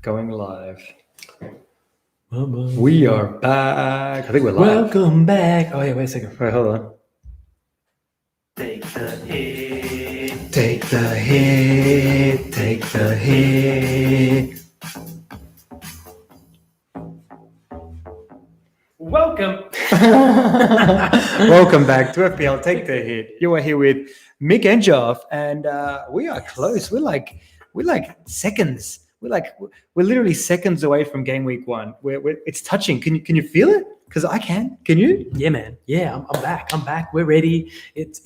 Going live. We are back. I think we're live. Welcome back. Oh, yeah, wait a second. Wait, hold on. Take the hit. Take the hit. Take the hit. Welcome. Welcome back to FPL Take the Hit. You are here with Mick and Joff, and we are close. We're like seconds. We're literally seconds away from game week 1. It's touching. Can you feel it? Because I can. Can you? Yeah, man. Yeah, I'm back. We're ready. It's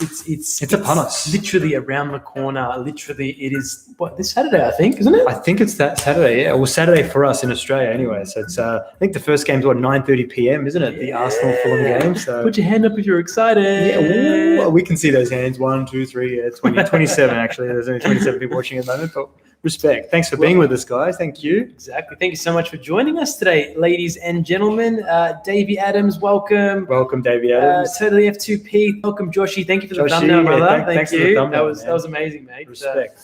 upon us. Literally around the corner. Literally, it is this Saturday, I think, isn't it? I think it's that Saturday. Yeah, well, Saturday for us in Australia, anyway. So it's I think the first game's 9:30 p.m., isn't it? The Arsenal Fulham game. So put your hand up if you're excited. Yeah, we can see those hands. 1, 2, 3, 20, 27. Actually, there's only 27 people watching at the moment, but. Respect. Thanks for being with us, guys. Thank you. Exactly. Thank you so much for joining us today, ladies and gentlemen. Davey Adams, welcome. Welcome, Davey Adams. Totally F2P. Welcome, Joshy. Thank you for the thumbnail, brother. Thank you. That was amazing, mate. Respect.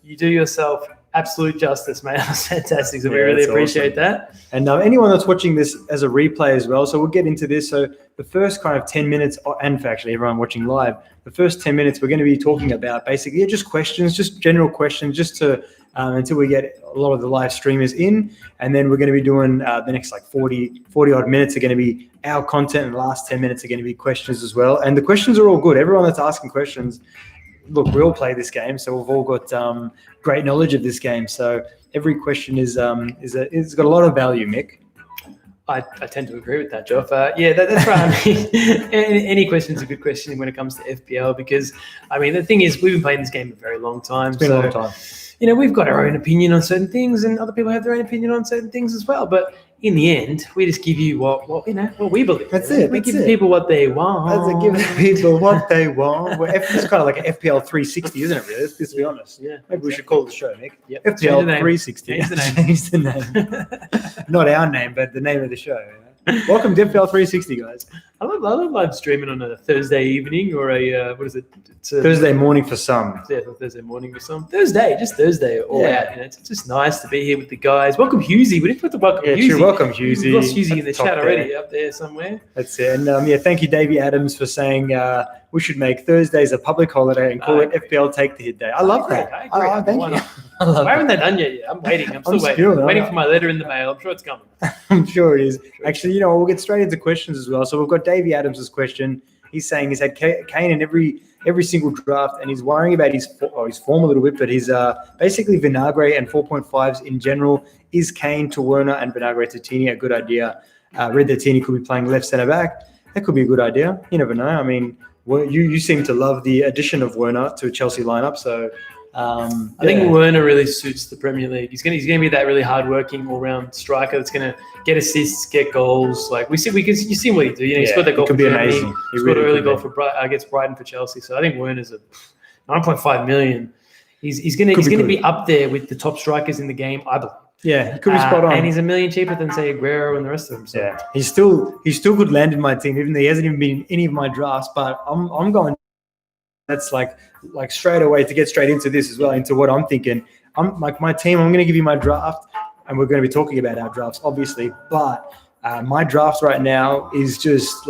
You do yourself absolute justice, mate. That was fantastic. So we really appreciate that. And anyone that's watching this as a replay as well, so we'll get into this. So the first kind of 10 minutes, and for actually everyone watching live, the first 10 minutes we're going to be talking about basically just questions, just general questions, just to until we get a lot of the live streamers in, and then we're going to be doing the next 40 odd minutes are going to be our content, and the last 10 minutes are going to be questions as well. And the questions are all good. Everyone that's asking questions, look, we all play this game, so we've all got great knowledge of this game. So every question is it's got a lot of value, Mick. I tend to agree with that, Joff. That's right. I mean, any question is a good question when it comes to FPL because, I mean, the thing is, we've been playing this game a very long time. It's been a long time. We've got our own opinion on certain things, and other people have their own opinion on certain things as well. But in the end, we just give you what we believe. That's it. We give people what they want. Give people what they want. It's kind of like an FPL 360, isn't it? Really? Let's be honest. Yeah. Maybe we should call the show, Nick. Yep. FPL 360. Change the name. Not our name, but the name of the show. Welcome to FPL 360, guys. I love live streaming on a Thursday evening or a It's a Thursday morning for some. Yeah, Thursday morning for some. Just Thursday all out. It's just nice to be here with the guys. Welcome, Hughesy. We didn't put the welcome Hughesy. Yeah, true. Welcome, Hughesy. We've lost Hughesy in the chat already, up there somewhere. That's it. And thank you, Davey Adams, for saying we should make Thursdays a public holiday and call it FPL Take the Hit Day. I love that. I agree. Thank you. Why haven't they done yet? I'm waiting. I'm still waiting. I'm waiting for my letter in the mail. I'm sure it's coming. I'm sure it is. Actually, we'll get straight into questions as well. So we've got Davey Adams' question. He's saying he's had Kane in every single draft, and he's worrying about his form a little bit, but he's basically Vinagre and 4.5s in general. Is Kane to Werner and Vinagre to Tini a good idea? Read that Tini could be playing left centre back. That could be a good idea. You never know. I mean, you seem to love the addition of Werner to a Chelsea lineup, so. I think Werner really suits the Premier League. He's going to be that really hard-working all-round striker that's going to get assists, get goals. Like you see what he do. He scored that goal. It could be amazing. He scored a really goal for against Brighton for Chelsea. So I think Werner's a 9.5 million. He's going to be up there with the top strikers in the game, I believe. Yeah, he could be spot on. And he's $1 million cheaper than say Aguero and the rest of them. So. Yeah, he's still could land in my team, even though he hasn't even been in any of my drafts. But I'm going. That's like straight away to get straight into this as well, into what I'm thinking. I'm like my team. I'm going to give you my draft, and we're going to be talking about our drafts, obviously. But my draft right now is just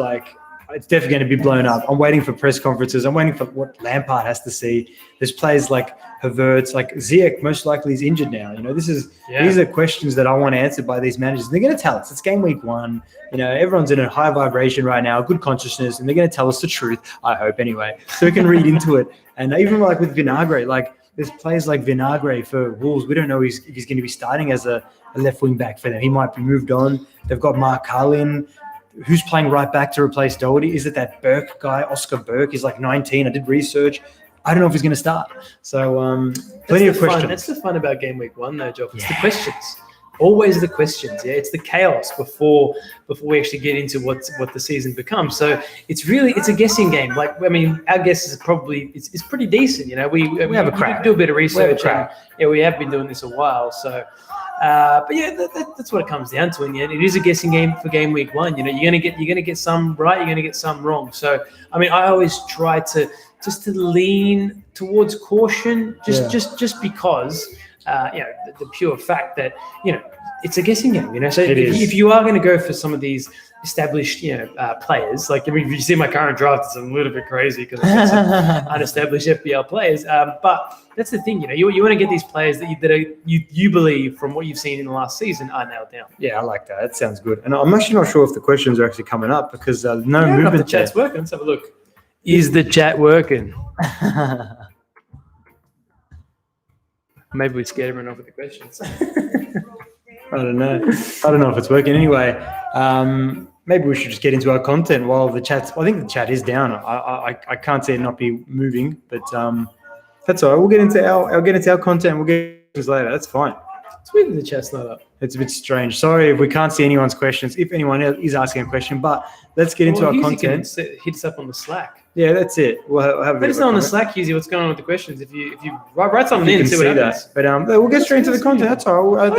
it's definitely going to be blown up. I'm waiting for press conferences. I'm waiting for what Lampard has to see. There's players like Havertz, like Ziyech most likely is injured now. These are questions that I want answered by these managers. They're going to tell us. It's game week 1. Everyone's in a high vibration right now, good consciousness, and they're going to tell us the truth, I hope anyway, so we can read into it. And even with Vinagre, there's players like Vinagre for Wolves. We don't know if he's going to be starting as a left wing back for them. He might be moved on. They've got Mark Carlin, who's playing right back to replace Doherty. Is it that Burke guy, Oscar Burke? He's 19. I did research. I don't know if he's going to start. So plenty of questions. That's the fun about game week 1, though, Joff. It's the questions. Always the questions. Yeah, it's the chaos before we actually get into what the season becomes. So it's a guessing game. Our guess is probably it's pretty decent. We have a crack. Do a bit of research. We have been doing this a while. So. That's what it comes down to in the end. It is a guessing game for game week 1. You're gonna get some right, you're gonna get some wrong. So I always try to lean towards caution, just because the pure fact that, it's a guessing game, So is. if you are going to go for some of these established, players, like, if you see my current draft, it's a little bit crazy because I've got some unestablished FPL players. But that's the thing, you want to get these players that you believe from what you've seen in the last season are nailed down. Yeah, I like that. That sounds good. And I'm actually not sure if the questions are actually coming up because no movement. The chat's working. Let's have a look. Is the chat working? Maybe we scared everyone off with the questions. I don't know if it's working. Anyway, maybe we should just get into our content while the chat's. I think the chat is down. I can't see it not be moving, but that's all right. We'll get into our content. We'll get questions later. That's fine. It's weird that the chat's not up. It's a bit strange. Sorry if we can't see anyone's questions. If anyone is asking a question, but let's get into our content. Hit us up on the Slack. Yeah, that's it. We'll have a Let us know on the Slack, Hughes, what's going on with the questions. If you write something in and see what happens. But we'll get straight into the content. That's all right.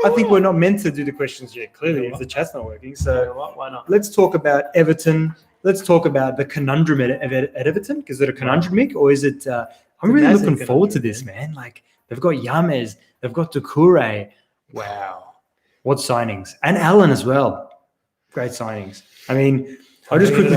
I think we're not meant to do the questions yet, clearly, if the chat's not working. So why not? Let's talk about Everton. Let's talk about the conundrum at Everton. Is it a conundrum, Mick, or is it? I'm really looking forward to this, man. Like, they've got Yames, they've got Doucouré. Wow, what signings! And Allen as well. Great signings. I mean, I'll just quickly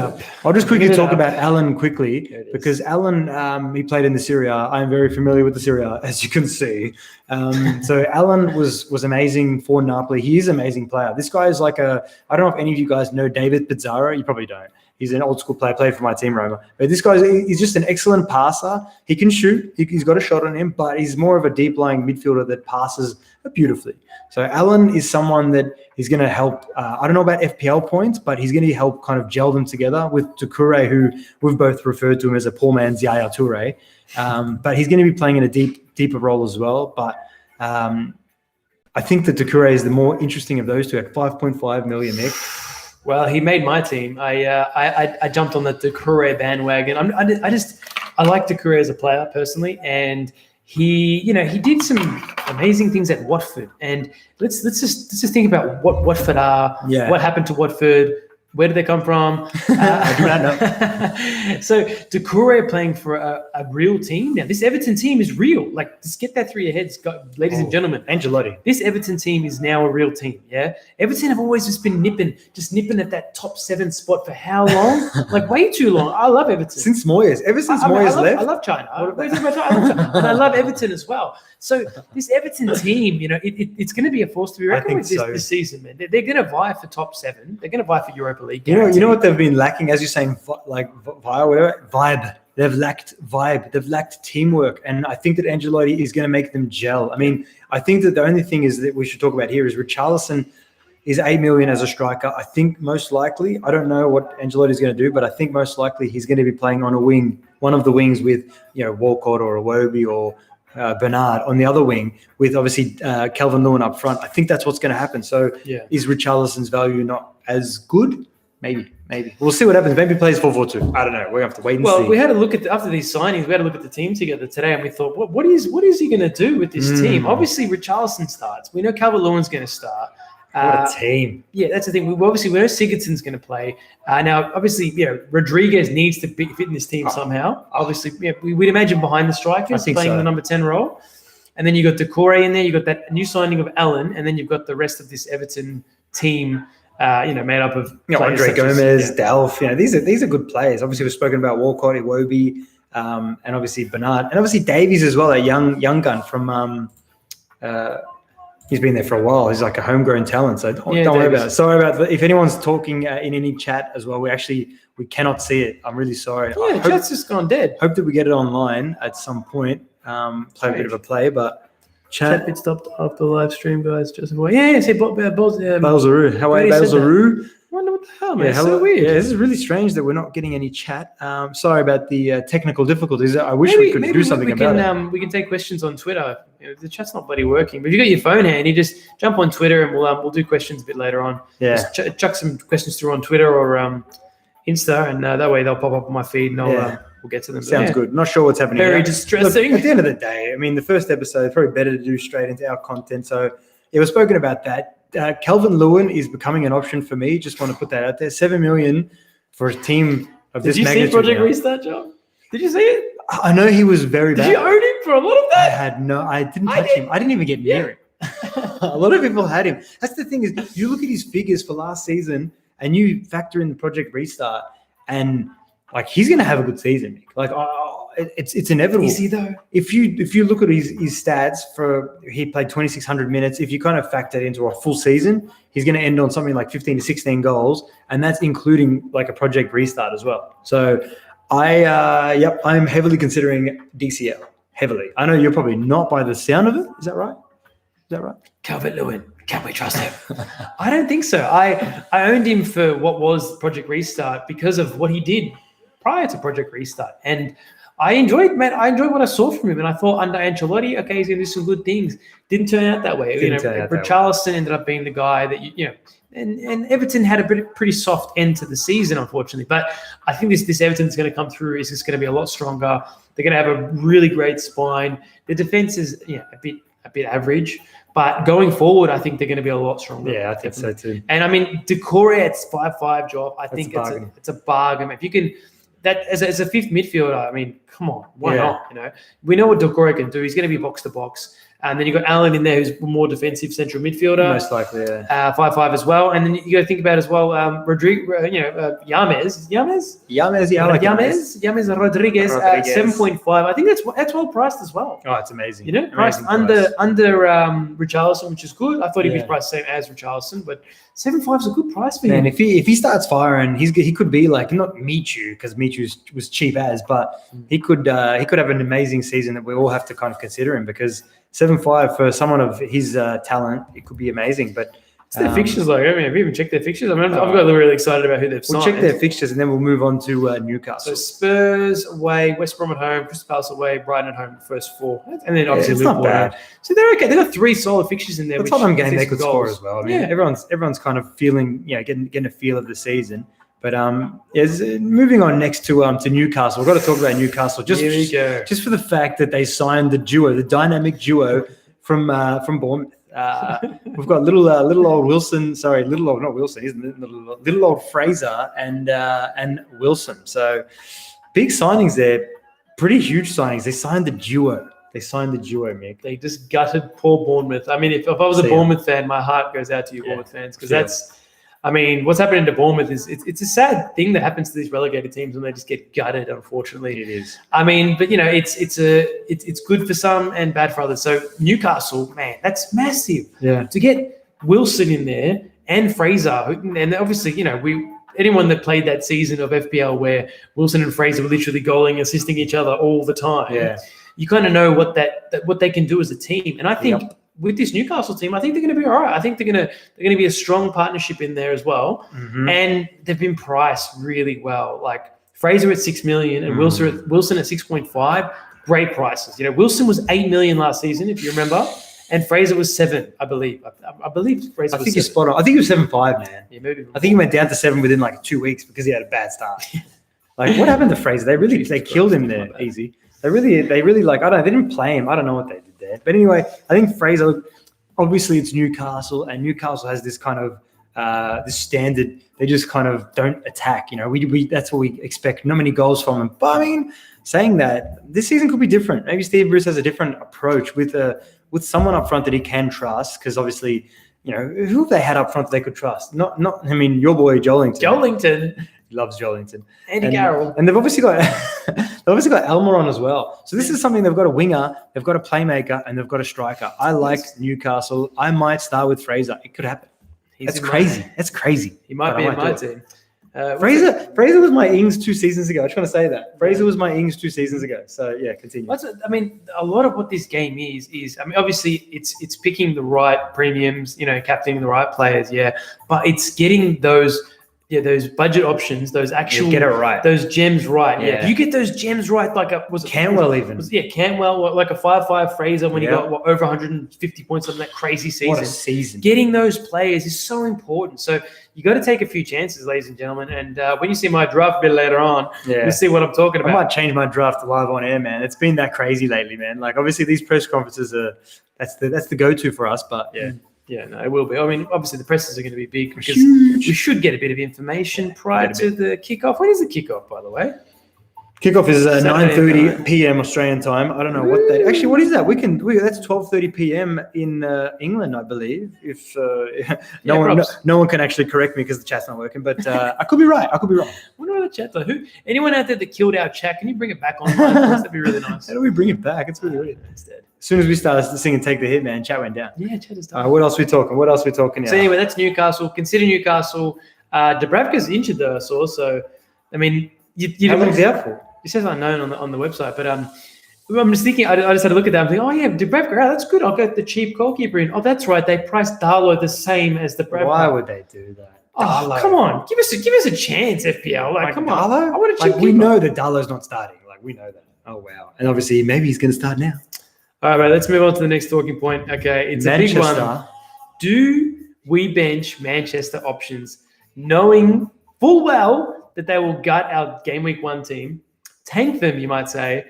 talk about Allen quickly because Allen, he played in the Serie A. I'm very familiar with the Serie A, as you can see. So Allen was amazing for Napoli. He is an amazing player. This guy is like I don't know if any of you guys know David Pizarro. You probably don't. He's an old school player, played for my team, Roma. But this guy he's just an excellent passer. He can shoot. He's got a shot on him, but he's more of a deep-lying midfielder that passes beautifully. So Allen is someone that is going to help. I don't know about FPL points, but he's going to help kind of gel them together with Doucouré, who we've both referred to him as a poor man's Yaya Touré. But he's going to be playing in a deeper role as well. But I think that Doucouré is the more interesting of those two at 5.5 million, Mick. Well, he made my team. I jumped on the Doucouré bandwagon. I like Doucouré as a player personally, and he did some amazing things at Watford. And let's just think about what Watford are. Yeah. What happened to Watford? Where did they come from? I do not know. So Doucouré playing for a real team. Now, this Everton team is real. Like, just get that through your heads, ladies and gentlemen. Ancelotti. This Everton team is now a real team, yeah? Everton have always just been nipping at that top 7 spot for how long? Like, way too long. I love Everton. Since Moyes. Ever since Moyes left. I love China. I love China. And I love Everton as well. So this Everton team, it's going to be a force to be reckoned with this season, man. They're going to vie for top 7. They're going to vie for Europa League. You know what they've been lacking, as you're saying, vibe. They've lacked vibe. They've lacked teamwork, and I think that Ancelotti is going to make them gel. I mean, I think that the only thing is that we should talk about here is Richarlison is 8 million as a striker. I think most likely, I don't know what Ancelotti is going to do, but I think most likely he's going to be playing on a wing, one of the wings with Walcott or Iwobi or Bernard on the other wing, with obviously Calvin Lewin up front. I think that's what's going to happen. So is Richarlison's value not as good? Maybe. We'll see what happens. Maybe he plays 4-4-2. I don't know. We have to wait and see. Well, we had to look at after these signings. We had to look at the team together today, and we thought, what is he going to do with this team? Obviously, Richarlison starts. We know Calvert Lewin's going to start. What a team! Yeah, that's the thing. We know Sigurdsson's going to play. Now, obviously, Rodriguez needs to fit in this team somehow. Obviously, we'd imagine behind the strikers playing the number 10 role, and then you got Doucouré in there. You got that new signing of Allen, and then you've got the rest of this Everton team. Made up of Andre Gomez, Delph. These are good players. Obviously, we've spoken about Walcott, Iwobi, and obviously Bernard, and obviously Davies as well. That young gun from. He's been there for a while. He's like a homegrown talent. So don't worry about it. Sorry about that. If anyone's talking in any chat as well, we cannot see it. I'm really sorry. Yeah, the chat's just gone dead. Hope that we get it online at some point. Play a bit of a play, but. Chat bit stopped after the live stream, guys. Just say Balzaroo. How are you, Balzaroo? Wonder what the hell, man. It's so weird. Yeah, this is really strange that we're not getting any chat. Sorry about the technical difficulties. I wish we could do something about it. We can take questions on Twitter. The chat's not bloody working. But if you got your phone handy, just jump on Twitter and we'll do questions a bit later on. Yeah. Just chuck some questions through on Twitter or Insta, and that way they'll pop up on my feed and we'll get to them. Sounds good. Not sure what's happening. Very distressing. Look, at the end of the day, I mean, the first episode is probably better to do straight into our content. So, we've spoken about that. Calvin Lewin is becoming an option for me. Just want to put that out there. 7 million for a team of this magnitude. Did you see Project Restart, John? Did you see it? I know he was very bad. Did you own him for a lot of that? I didn't touch him. I didn't even get near him. A lot of people had him. That's the thing is, you look at his figures for last season and you factor in the Project Restart, and like he's going to have a good season. Mick. Like it's inevitable. Is he though? If you look at his stats he played 2,600 minutes. If you kind of factor it into a full season, he's going to end on something like 15 to 16 goals, and that's including like a Project Restart as well. So I'm heavily considering DCL. Heavily. I know you're probably not by the sound of it. Is that right? Calvert-Lewin, can we trust him? I don't think so. I owned him for what was Project Restart because of what he did prior to Project Restart. And I enjoyed what I saw from him. And I thought under Ancelotti, okay, he's going to do some good things. Didn't turn out that way. Richarlison ended up being the guy that, and Everton had a pretty soft end to the season, unfortunately. But I think this Everton is going to come through. It's just going to be a lot stronger. They're going to have a really great spine. The defense is a bit average. But going forward, I think they're going to be a lot stronger. Yeah, I think so too. And I mean, Decore at 5'5" job, I think it's a bargain. If you can, that as a fifth midfielder, I mean, come on, why not? We know what Decore can do. He's going to be box to box. And then you've got Allen in there, who's more defensive central midfielder. Most likely, yeah. 5'5" as well. And then you got to think about as well, Yames Rodriguez at 7.5. I think that's well priced as well. Oh, it's amazing. Priced under Richarlison, which is good. I thought he'd be priced the same as Richarlison, but 7.5 is a good price for him. And if he starts firing, he could be like not Michu, because Michu was cheap but he could have an amazing season that we all have to kind of consider him, because 7.5 for someone of his talent, it could be amazing. But their fixtures like? I mean, have you even checked their fixtures? I mean, I've got really excited about who they've signed. We'll check their fixtures and then we'll move on to Newcastle. So Spurs away, West Brom at home, Crystal Palace away, Brighton at home, the first four, and then obviously Liverpool at home. So they're okay. They've got three solid fixtures in there. That's what I'm getting. They could score as well. I mean, everyone's kind of feeling, getting a feel of the season. But moving on next to Newcastle, we've got to talk about Newcastle just for the fact that they signed the dynamic duo from Bournemouth. We've got little old Wilson. Sorry, little old not Wilson. Isn't it? Little old Fraser and Wilson. So big signings there, pretty huge signings. They signed the duo, Mick. They just gutted poor Bournemouth. I mean, if I was a Bournemouth fan, my heart goes out to you, Bournemouth fans, because that's. I mean, what's happening to Bournemouth is it's a sad thing that happens to these relegated teams when they just get gutted. Unfortunately, it is. I mean, but it's good for some and bad for others. So Newcastle, man, that's massive. Yeah. To get Wilson in there and Fraser, and obviously, anyone that played that season of FPL where Wilson and Fraser were literally goaling, assisting each other all the time. Yeah. You kind of know what they can do as a team, and I think. Yep. With this Newcastle team, I think they're going to be all right. I think they're going to be a strong partnership in there as well, and they've been priced really well. Like Fraser at $6 million and Wilson at 6.5, great prices. Wilson was $8 million last season, if you remember, and Fraser was $7 million, I believe. I believe Fraser. I think you're spot on. I think he was 7.5, man. Yeah, maybe. I think he went down to 7 within like 2 weeks because he had a bad start. Like, what happened to Fraser? They killed him there easy. They really like, they didn't play him. I don't know what they did there. But anyway, I think Fraser, obviously it's Newcastle, and Newcastle has this kind of this standard. They just kind of don't attack. We that's what we expect. Not many goals from them. But I mean, saying that, this season could be different. Maybe Steve Bruce has a different approach with someone up front that he can trust, because obviously, who have they had up front that they could trust? Not I mean, your boy Joelinton. He loves Joelinton. Andy Carroll. And they've obviously got Elmer on as well. So this is something. They've got a winger, they've got a playmaker, and they've got a striker. I like Newcastle. I might start with Fraser. It could happen. That's crazy. That's crazy. He might be in my team. Fraser was my Ings 2 seasons ago. I just want to say that. Fraser was my Ings 2 seasons ago. So, yeah, continue. I mean, a lot of what this game is, I mean, obviously it's picking the right premiums, captaining the right players, but it's getting those budget options, those actual get it right, those gems right. Yeah, you get those gems right, like Cantwell Cantwell, like a 5.5 Fraser when he got over 150 points on that crazy season. What a season! Getting those players is so important. So you got to take a few chances, ladies and gentlemen. And when you see my draft bit later on, you'll see what I'm talking about. I might change my draft live on air, man. It's been that crazy lately, man. Like obviously these press conferences that's the go-to for us, but yeah. Yeah, no, it will be. I mean, obviously the presses are going to be big because we should get a bit of information prior to the kickoff. When is the kickoff, by the way? Kickoff is Saturday 9:30 p.m. Australian time. I don't know what that. Actually, what is that? That's 12:30 p.m. in England, I believe. If no one can actually correct me because the chat's not working, but I could be right. I could be wrong. I wonder what the chat's like. Anyone out there that killed our chat? Can you bring it back online? That'd be really nice. How do we bring it back? It's really weird. It's dead. As soon as we started singing "Take the Hit," man, chat went down. Yeah, chat is done. What else are we talking? Now? So anyway, that's Newcastle. Consider Newcastle. Dubravka's injured though, so I mean, how long's he out for? It says unknown on the website, but I'm just thinking. I just had to look at that. I'm thinking, oh yeah, Dubravka. Oh, that's good. I'll get the cheap goalkeeper in. Oh, that's right. They priced Darlow the same as Dubravka. Why would they do that? Oh, Darlow. Come on, give us a chance, FPL. Like come Darlow? on, I want a cheap we keeper. know that Darlow's not starting. Like we know that. Oh wow, and obviously maybe he's going to start now. All right, let's move on to the next talking point. Okay, it's Manchester. a big one. Do we bench Manchester options, knowing full well that they will gut our Game Week 1 team, tank them, you might say,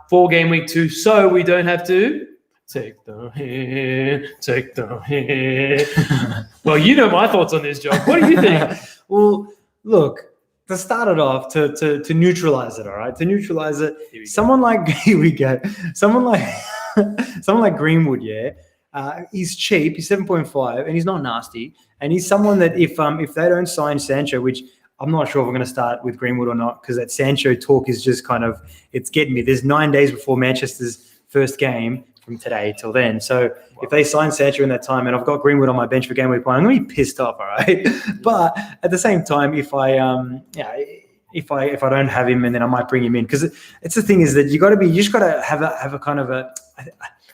for Game Week 2, so we don't have to take the hit. Well, you know my thoughts on this, John. What do you think? Well, look, to start it off, to neutralize it, all right? To neutralize it, someone like here we go. Someone like Greenwood, yeah. He's cheap. He's 7.5, and he's not nasty. And he's someone that if they don't sign Sancho, which I'm not sure if we're going to start with Greenwood or not, because that Sancho talk is just kind of it's getting me. There's 9 days before Manchester's first game from today till then. So if they sign Sancho in that time, and I've got Greenwood on my bench for Game Week 1, I'm going to be pissed off. All right, but at the same time, if I don't have him, and then I might bring him in, because it's the thing is that you just got to have a kind of a.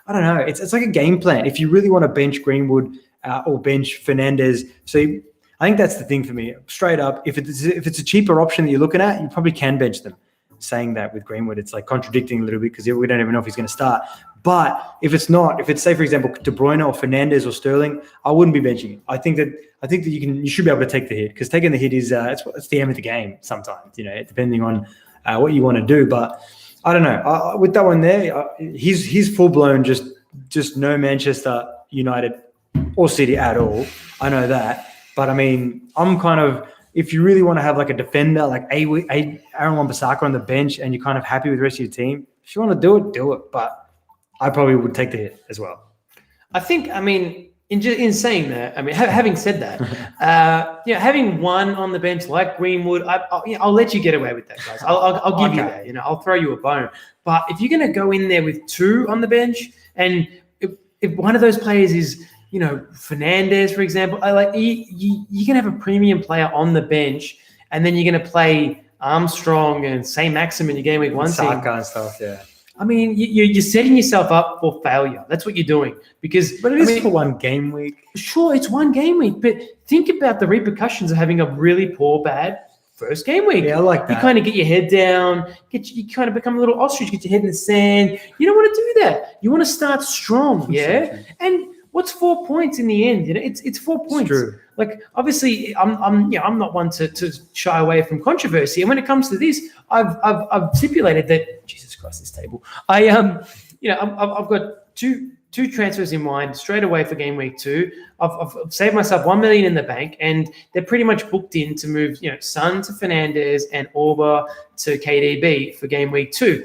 I don't know. It's like a game plan. If you really want to bench Greenwood or bench Fernandes, so I think that's the thing for me. Straight up, if it's a cheaper option that you're looking at, you probably can bench them. Saying that with Greenwood, it's like contradicting a little bit because we don't even know if he's going to start. But if it's not, if it's say for example De Bruyne or Fernandes or Sterling, I wouldn't be benching him. I think that you should be able to take the hit, because taking the hit is it's the aim of the game sometimes. Depending on what you want to do, but. I don't know. With that one there, he's full blown just no Manchester United or City at all. I know that, but I mean, I'm kind of, if you really want to have like a defender like Aaron Wan-Bissaka on the bench, and you're kind of happy with the rest of your team, if you want to do it. But I probably would take the hit as well. I think. I mean. In saying that, I mean, having said that, having one on the bench like Greenwood, I'll let you get away with that, guys. I'll give you that. I'll throw you a bone. But if you're going to go in there with 2 on the bench, and if one of those players is, Fernandes, for example, you can have a premium player on the bench, and then you're going to play Armstrong and St. Maxim in your Game Week 1 team. Saka and stuff, yeah. I mean, you're setting yourself up for failure. That's what you're doing. But it is for one game week. Sure, it's one game week, but think about the repercussions of having a really bad first game week. Yeah, I like that. You kind of get your head down, you kind of become a little ostrich, get your head in the sand. You don't want to do that. You want to start strong, yeah? And what's 4 points in the end? It's 4 points. It's true. Like, obviously, I'm not one to shy away from controversy. And when it comes to this, I've stipulated that, Jesus Christ, this table. I've got two transfers in mind straight away for Game Week 2. I've saved myself 1 million in the bank, and they're pretty much booked in to move, Son to Fernandes and Orba to KDB for Game Week 2.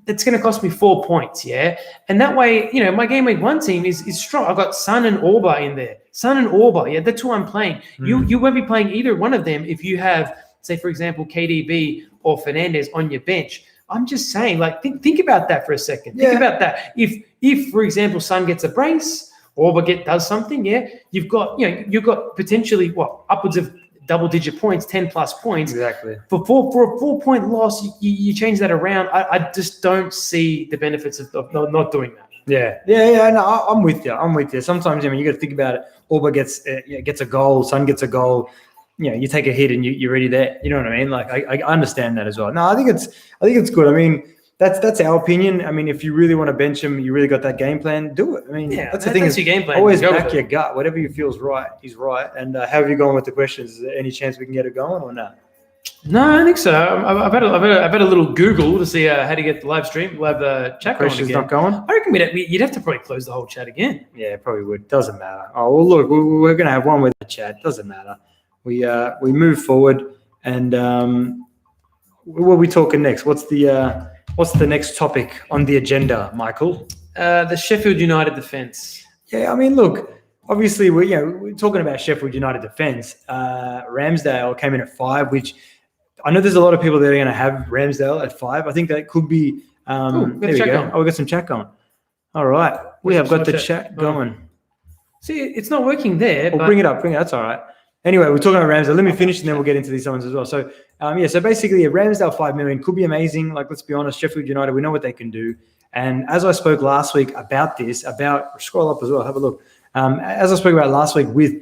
That's going to cost me 4 points, yeah? And that way, my Game Week 1 team is strong. I've got Son and Orba in there. Son and Orba, yeah, that's who I'm playing. You won't be playing either one of them if you have, say, for example, KDB or Fernandes on your bench. I'm just saying, like, think about that for a second. Yeah. Think about that. If for example, Son gets a brace, Orba does something, yeah, you've got potentially upwards of double-digit points, 10+ points. Exactly. For a 4-point loss, you change that around. I just don't see the benefits of not doing that. Yeah. No, I'm with you. Sometimes, you got to think about it. Orba gets a goal, Son gets a goal. You take a hit and you're already there. You know what I mean? Like I understand that as well. No, I think it's good. I mean, that's our opinion. I mean, if you really want to bench him, you really got that game plan, do it. I mean, that's the thing. That's your game plan. Always back your gut. Whatever you feels right, is right. And how have you gone with the questions? Is there any chance we can get it going or not? No, I think so. I've had a little Google to see how to get the live stream. We'll have the chat going Questions again. not going? I reckon you'd have to probably close the whole chat again. Yeah, it probably would. Doesn't matter. Oh well, look, we're gonna have one with the chat. Doesn't matter. We move forward, and what are we talking next? What's the next topic on the agenda, Michael? The Sheffield United defence. Yeah, I mean, look, obviously we're talking about Sheffield United defence. Ramsdale came in at 5, which I know there's a lot of people that are going to have Ramsdale at 5. I think that could be. There we go. Oh, we got some chat going. All right, we have got the chat going. See, it's not working there. Well, bring it up. That's all right. Anyway, we're talking about Ramsdale. Let me finish, and then we'll get into these ones as well. So, so basically, Ramsdale 5 million could be amazing. Like, let's be honest, Sheffield United, we know what they can do. And as I spoke last week about this, scroll up as well, have a look. As I spoke about last week with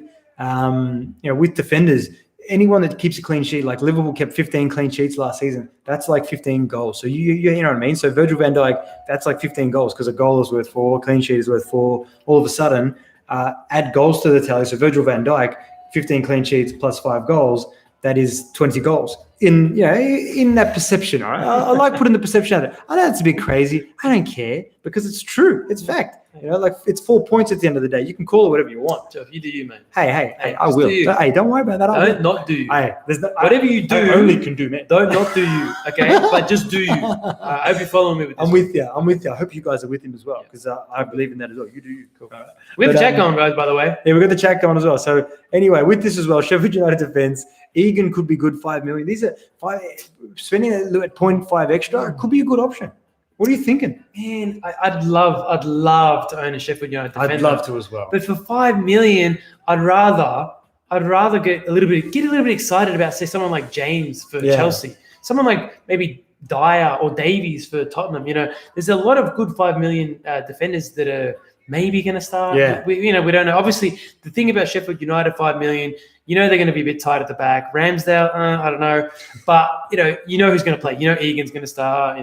defenders, anyone that keeps a clean sheet, like Liverpool kept 15 clean sheets last season, that's like 15 goals. So you know what I mean? So Virgil van Dijk, that's like 15 goals because a goal is worth 4, clean sheet is worth 4. All of a sudden, add goals to the tally. So Virgil van Dijk, 15 clean sheets plus 5 goals, that is 20 goals. In that perception, all right? I like putting the perception out there. I know it's a bit crazy. I don't care because it's true. It's fact. Like it's 4 points at the end of the day. You can call it whatever you want. So if you do you, mate. Hey, I will. Don't worry about that. Don't not do you. Hey, whatever you do, I only can do, man. Don't not do you, okay? But just do you. I hope you're following me with this. I'm with you. I hope you guys are with him as well because I believe in that as well. You do you. Cool. We have the chat going, guys, by the way. Yeah, we've got the chat going as well. So anyway, with this as well, Sheffield United defence, Egan could be good, 5 million. These are spending at 0.5 extra. It could be a good option. What are you thinking? Man, I'd love to own a Sheffield United defender. I'd love to as well. But for 5 million, I'd rather get a little bit excited about, say, someone like James for Chelsea, someone like maybe Dyer or Davies for Tottenham. There's a lot of good 5 million defenders that are maybe going to start. Yeah. We don't know. Obviously, the thing about Sheffield United 5 million, they're going to be a bit tight at the back. Ramsdale, I don't know, but you know who's going to play. Egan's going to start.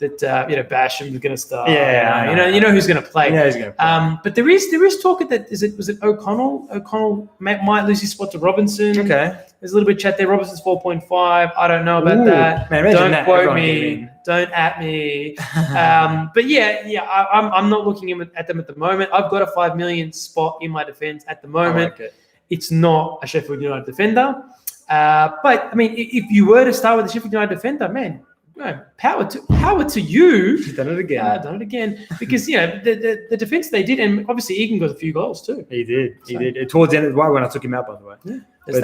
That Basham's going to start. Yeah, you know who's going to play. Yeah, who's going to play. But there is talk that was it O'Connell? O'Connell might lose his spot to Robinson. Okay. There's a little bit of chat there. Robinson's 4.5. I don't know about that. Man, don't quote me. Don't at me. But I'm not looking at them at the moment. I've got a 5 million spot in my defense at the moment. I like it. It's not a Sheffield United defender. But I mean, if you were to start with a Sheffield United defender, man, power to you. You've done it again. Because the defense they did, and obviously Egan got a few goals too. He did. Towards the end, right when I took him out, by the way. Yeah. There's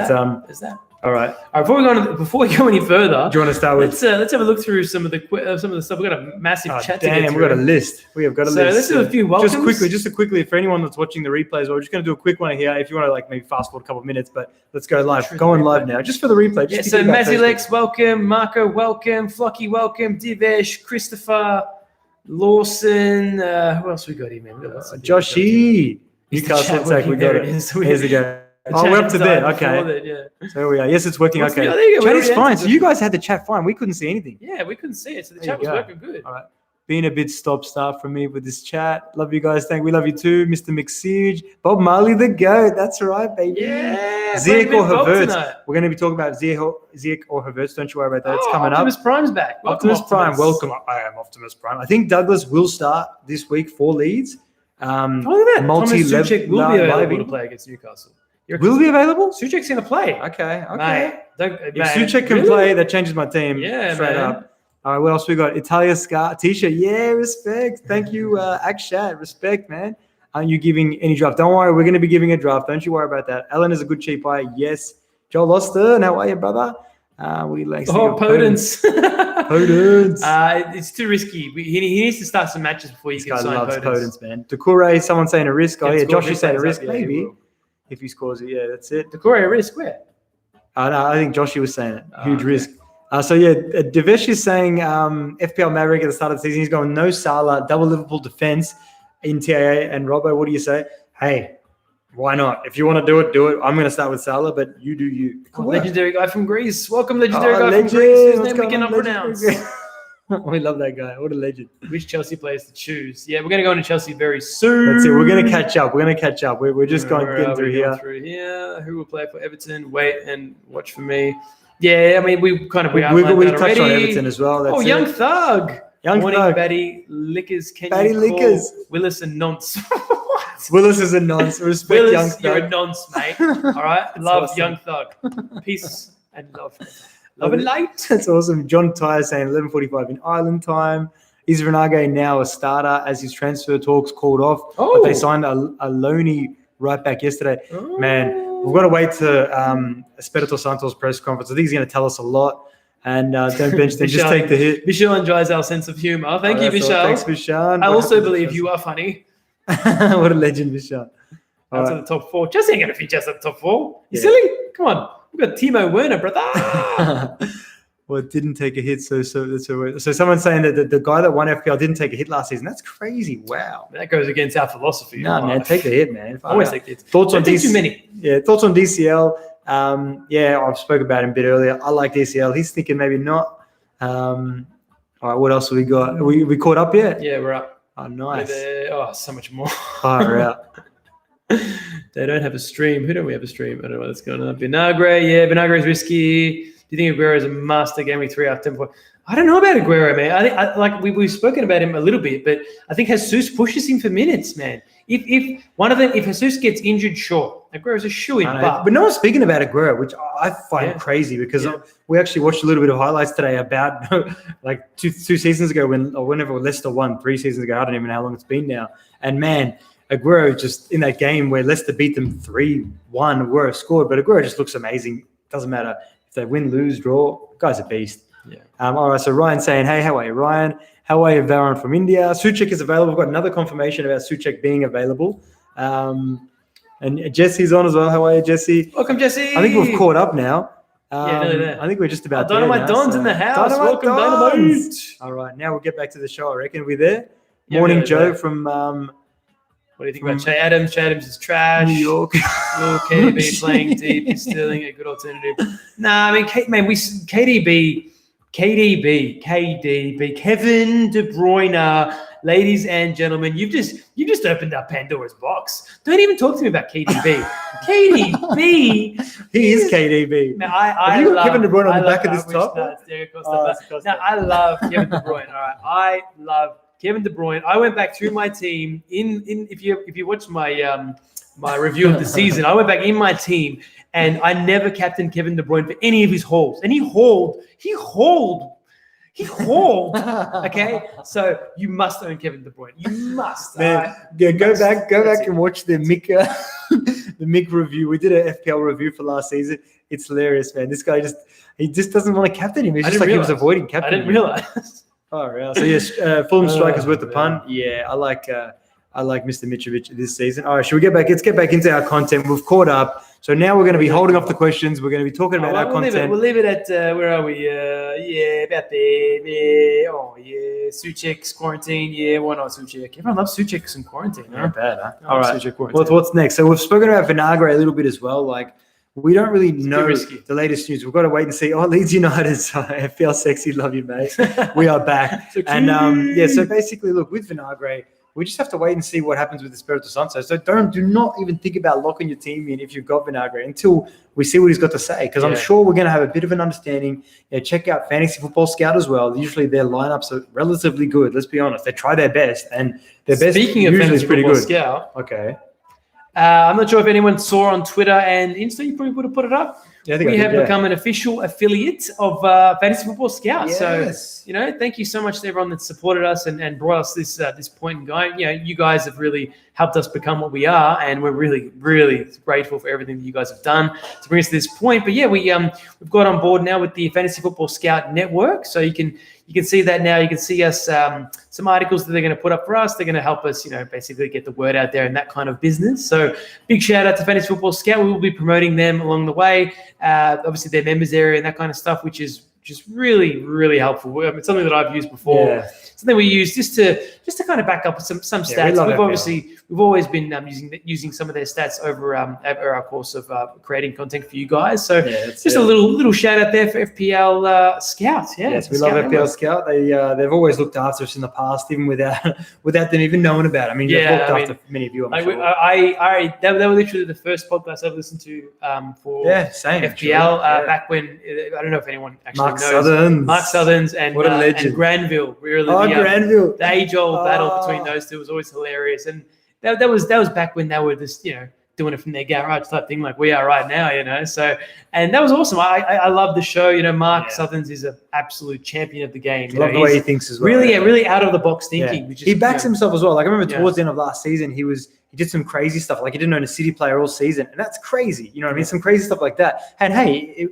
that. All right. Before we go any further, do you want to start with? Let's have a look through some of the stuff. We've got a massive chat to get through. We've got a list. We have got a list. So let's do a few welcomes. Just quickly, for anyone that's watching the replays, we're just going to do a quick one here. If you want to maybe fast forward a couple of minutes, but let's go live. Go on live now, just for the replay. So Mazilex, welcome. Marco, welcome. Flocky, welcome. Divesh, Christopher, Lawson. Who else we got here, man? Joshy. Newcastle attack. We got it. Here's the go. We're up to there. Okay. So here we are. Yes, it's working. Okay. Chat is fine. So you guys had the chat fine. We couldn't see anything. Yeah, we couldn't see it. So the chat was working good. All right. Being a bit stop-start from me with this chat. Love you guys. We love you too. Mr. McSiege. Bob Marley the GOAT. That's right, baby. Yeah. Ziyech or Havertz. We're going to be talking about Ziyech or Havertz. Don't you worry about that. It's coming Optimus Prime's back. Optimus Prime. Welcome. I am Optimus Prime. I think Douglas will start this week for Leeds. Look at that. Thomas Souček will be available to play against Newcastle. Will be available? Souček's going to play. Okay. Mate, if Souček can play, that changes my team straight up. All right, what else we got? Italia Scar T-shirt. Yeah, respect. Thank you, Akshat. Respect, man. Aren't you giving any draft? Don't worry, we're going to be giving a draft. Don't you worry about that. Ellen is a good cheap buy. Yes. Joel Oster, how are you, brother? Podence. Podence. It's too risky. He needs to start some matches before you can sign Podence. Podence, man. Decore, someone saying a risk. Josh is saying a risk, maybe. If he scores it, that's it. Decore, a risk, where? No, I think Joshy was saying it. Huge risk. Devesh is saying FPL Maverick at the start of the season. He's going no Salah, double Liverpool defense in TAA. And Robbo, what do you say? Hey, why not? If you want to do it. I'm going to start with Salah, but you do you. Legendary guy from Greece. Welcome, legendary guy from Greece. Whose name we cannot pronounce. We love that guy. What a legend. Which Chelsea players to choose? Yeah, we're going to go into Chelsea very soon. That's it. We're going to catch up. We're just getting through here. Who will play for Everton? Wait and watch for me. Yeah, I mean, we touched on Everton as well. That's Young Thug. Morning, Batty Lickers. Batty Lickers. Willis and Nonce. Willis is a nonce. Respect Willis, Young Thug. You're a nonce, mate. All right? Love awesome. Young Thug. Peace and love. Love and light. That's awesome. John Tyre saying 11:45 in Ireland time. Is Renage now a starter as his transfer talks called off? But they signed a loanee right back yesterday. Man, we've got to wait to Espirito Santo's press conference. I think he's going to tell us a lot. And don't bench them, just take the hit. Vishal enjoys our sense of humor. Thank you, Vishal. Thanks, Vishal. I also believe you are funny. What a legend, Vishal. That's in the top 4. Jesse ain't going to feature us in the top 4. You silly? Come on. We've got Timo Werner, brother. Well, it didn't take a hit. So someone's saying that the guy that won FPL didn't take a hit last season. That's crazy. Wow. That goes against our philosophy. No, man, take the hit, man. Always take the hit. Thoughts on too many. Yeah, thoughts on DCL. I've spoke about him a bit earlier. I like DCL. He's thinking maybe not. All right, what else have we got? We caught up yet? Yeah, we're up. Oh, nice. So much more. Far out. They don't have a stream. Who don't we have a stream? I don't know what's going on. Vinagre, Vinagre is risky. Do you think Aguero is a master Gameweek 3 after 10 points? I don't know about Aguero, man. I think we've spoken about him a little bit, but I think Jesus pushes him for minutes, man. If one of them, if Jesus gets injured, sure, Aguero's a shoo-in. But no one's speaking about Aguero, which I find crazy because we actually watched a little bit of highlights today about like two seasons ago whenever Leicester won 3 seasons ago. I don't even know how long it's been now. And man, Aguero just in that game where Leicester beat them 3-1, Aguero scored, but Aguero just looks amazing. Doesn't matter if they win, lose, draw. Guy's a beast. Yeah. All right. So Ryan saying, hey, how are you, Ryan? How are you, Varon from India? Suchek is available. We've got another confirmation about Suchek being available. And Jesse's on as well. How are you, Jesse? Welcome, Jesse. I think we've caught up now. Nearly there. I think we're just about there Dynamite now, Don's in the house. Welcome, Dynamite. All right. Now we'll get back to the show, I reckon. Are we there? Yeah, Morning, Joe there. from what do you think about Che Adams? Che Adams is trash. New York. Little KDB playing deep is still a good alternative. Nah, I mean, KDB, Kevin De Bruyne, ladies and gentlemen, you've just opened up Pandora's box. Don't even talk to me about KDB. KDB, he is KDB. Man, Have you got Kevin De Bruyne on the back of this top? I love Kevin De Bruyne. All right, I love Kevin De Bruyne. I went back through my team if you watch my my review of the season, I went back in my team and I never captained Kevin De Bruyne for any of his hauls. And he hauled. Okay, so you must own Kevin De Bruyne. You must. Man, go back and watch the Mick the Mick review. We did an FPL review for last season. It's hilarious, man. This guy just doesn't want to captain him. It's just like he was avoiding captaining. I didn't realize. Oh, right. So yes, Fulham strikers worth the pun. Yeah, I like Mr. Mitrovic this season. All right, should we get back? Let's get back into our content. We've caught up. So now we're going to be holding off the questions. We're going to be talking about our content. We'll leave it at, where are we? About there. Yeah. Oh, yeah. Suchek's quarantine. Yeah, why not Suchek? Everyone loves Suchek's in quarantine. Not bad, huh? All right. What's next? So we've spoken about Vinagre a little bit as well. Like, we don't really know the latest news. We've got to wait and see. Oh, Leeds United. I feel sexy. Love you, mate. We are back. And, so basically, look, with Vinagre, we just have to wait and see what happens with the Espirito Santo. So do not even think about locking your team in if you've got Vinagre until we see what he's got to say. Because I'm sure we're going to have a bit of an understanding. Yeah, check out Fantasy Football Scout as well. Usually their lineups are relatively good. Let's be honest. They try their best, and their best usually is pretty good. Scout, okay. I'm not sure if anyone saw on Twitter and Insta. You probably would have put it up. Yeah, I think we have become an official affiliate of Fantasy Football Scout. Yes. So, thank you so much to everyone that supported us and brought us this point in going. You guys have really helped us become what we are, and we're really, really grateful for everything that you guys have done to bring us to this point. But we've got on board now with the Fantasy Football Scout Network, so you can see that now. You can see us some articles that they're going to put up for us. They're going to help us, basically get the word out there and that kind of business. So big shout out to Fantasy Football Scout. We will be promoting them along the way. Obviously their members area and that kind of stuff, which is just really, really helpful. It's something that I've used before. Yeah. Something we use just to kind of back up some stats. We've always been using some of their stats over our course of creating content for you guys. So just a little shout out there for FPL Scout. Yeah, yes, we love FPL Scout. They've always looked after us in the past, even without them even knowing about it. I mean, you've looked after many of you. I'm sure. They were literally the first podcast I've listened to for FPL back when I don't know if anyone actually knows. Mark Southerns and what a legend. And Granville. Really, Granville. The age-old battle between those two was always hilarious, and that was back when they were this doing it from their garage type thing like we are right now, So, and that was awesome. I love the show. Mark Southerns is an absolute champion of the game. I love the way he thinks as well. Really out of the box thinking. Which is, he backs himself as well. Like I remember towards the end of last season, he did some crazy stuff. Like he didn't own a City player all season, and that's crazy. You know what I mean? Some crazy stuff like that. And hey,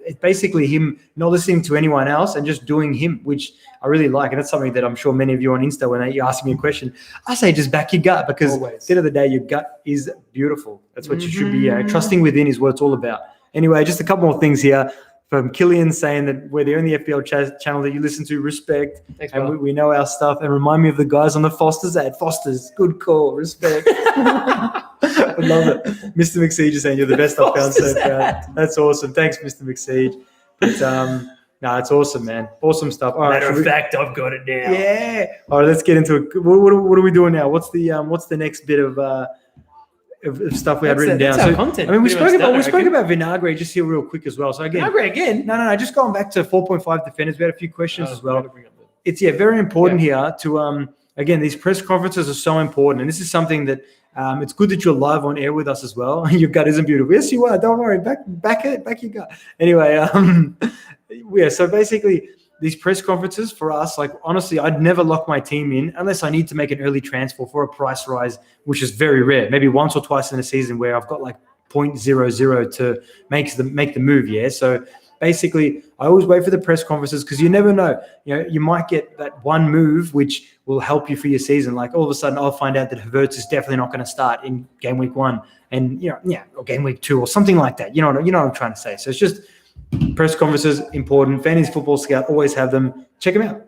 it's basically him not listening to anyone else and just doing him, which I really like. And that's something that I'm sure many of you on Insta, when you ask me a question, I say just back your gut, because at the end of the day, your gut is beautiful. That's what you should be. Trusting within is what it's all about. Anyway, just a couple more things here. From Killian saying that we're the only FPL channel that you listen to. Respect. Thanks, and we know our stuff. And remind me of the guys on the Foster's ad. Foster's, good call. Respect. I love it. Mr. McSiege is saying you're the best I've found so far. That's awesome. Thanks, Mr. McSiege. But it's awesome, man. Awesome stuff. All right, matter of fact, I've got it now. Yeah. All right, let's get into it. What are we doing now? What's the next bit of stuff we had written down? That's our content. I mean, we spoke about Vinagre just here real quick as well. So again, Vinagre again? No. Just going back to 4.5 defenders, we had a few questions as well. It's very important here to again, these press conferences are so important, and this is something that it's good that you're live on air with us as well. Your gut isn't beautiful. Yes, you are. Don't worry. Back your gut. Anyway, so basically, these press conferences for us, like honestly, I'd never lock my team in unless I need to make an early transfer for a price rise, which is very rare. Maybe once or twice in a season where I've got like 0.00 to make the move. Yeah. So basically, I always wait for the press conferences because you never know. You might get that one move which will help you for your season. Like all of a sudden, I'll find out that Havertz is definitely not going to start in game week 1, and or game week 2 or something like that. You know what I'm trying to say. So it's just press conferences important. Fantasy Football Scout always have them. Check them out.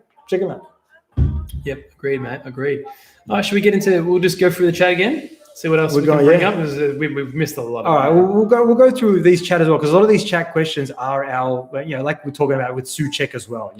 Yep, agreed, mate. Agreed. All right, should we get into? We'll just go through the chat again. See what else we can bring up, because we've missed a lot. All right, we'll go through these chat as well, because a lot of these chat questions are our, like we're talking about with Souček as well.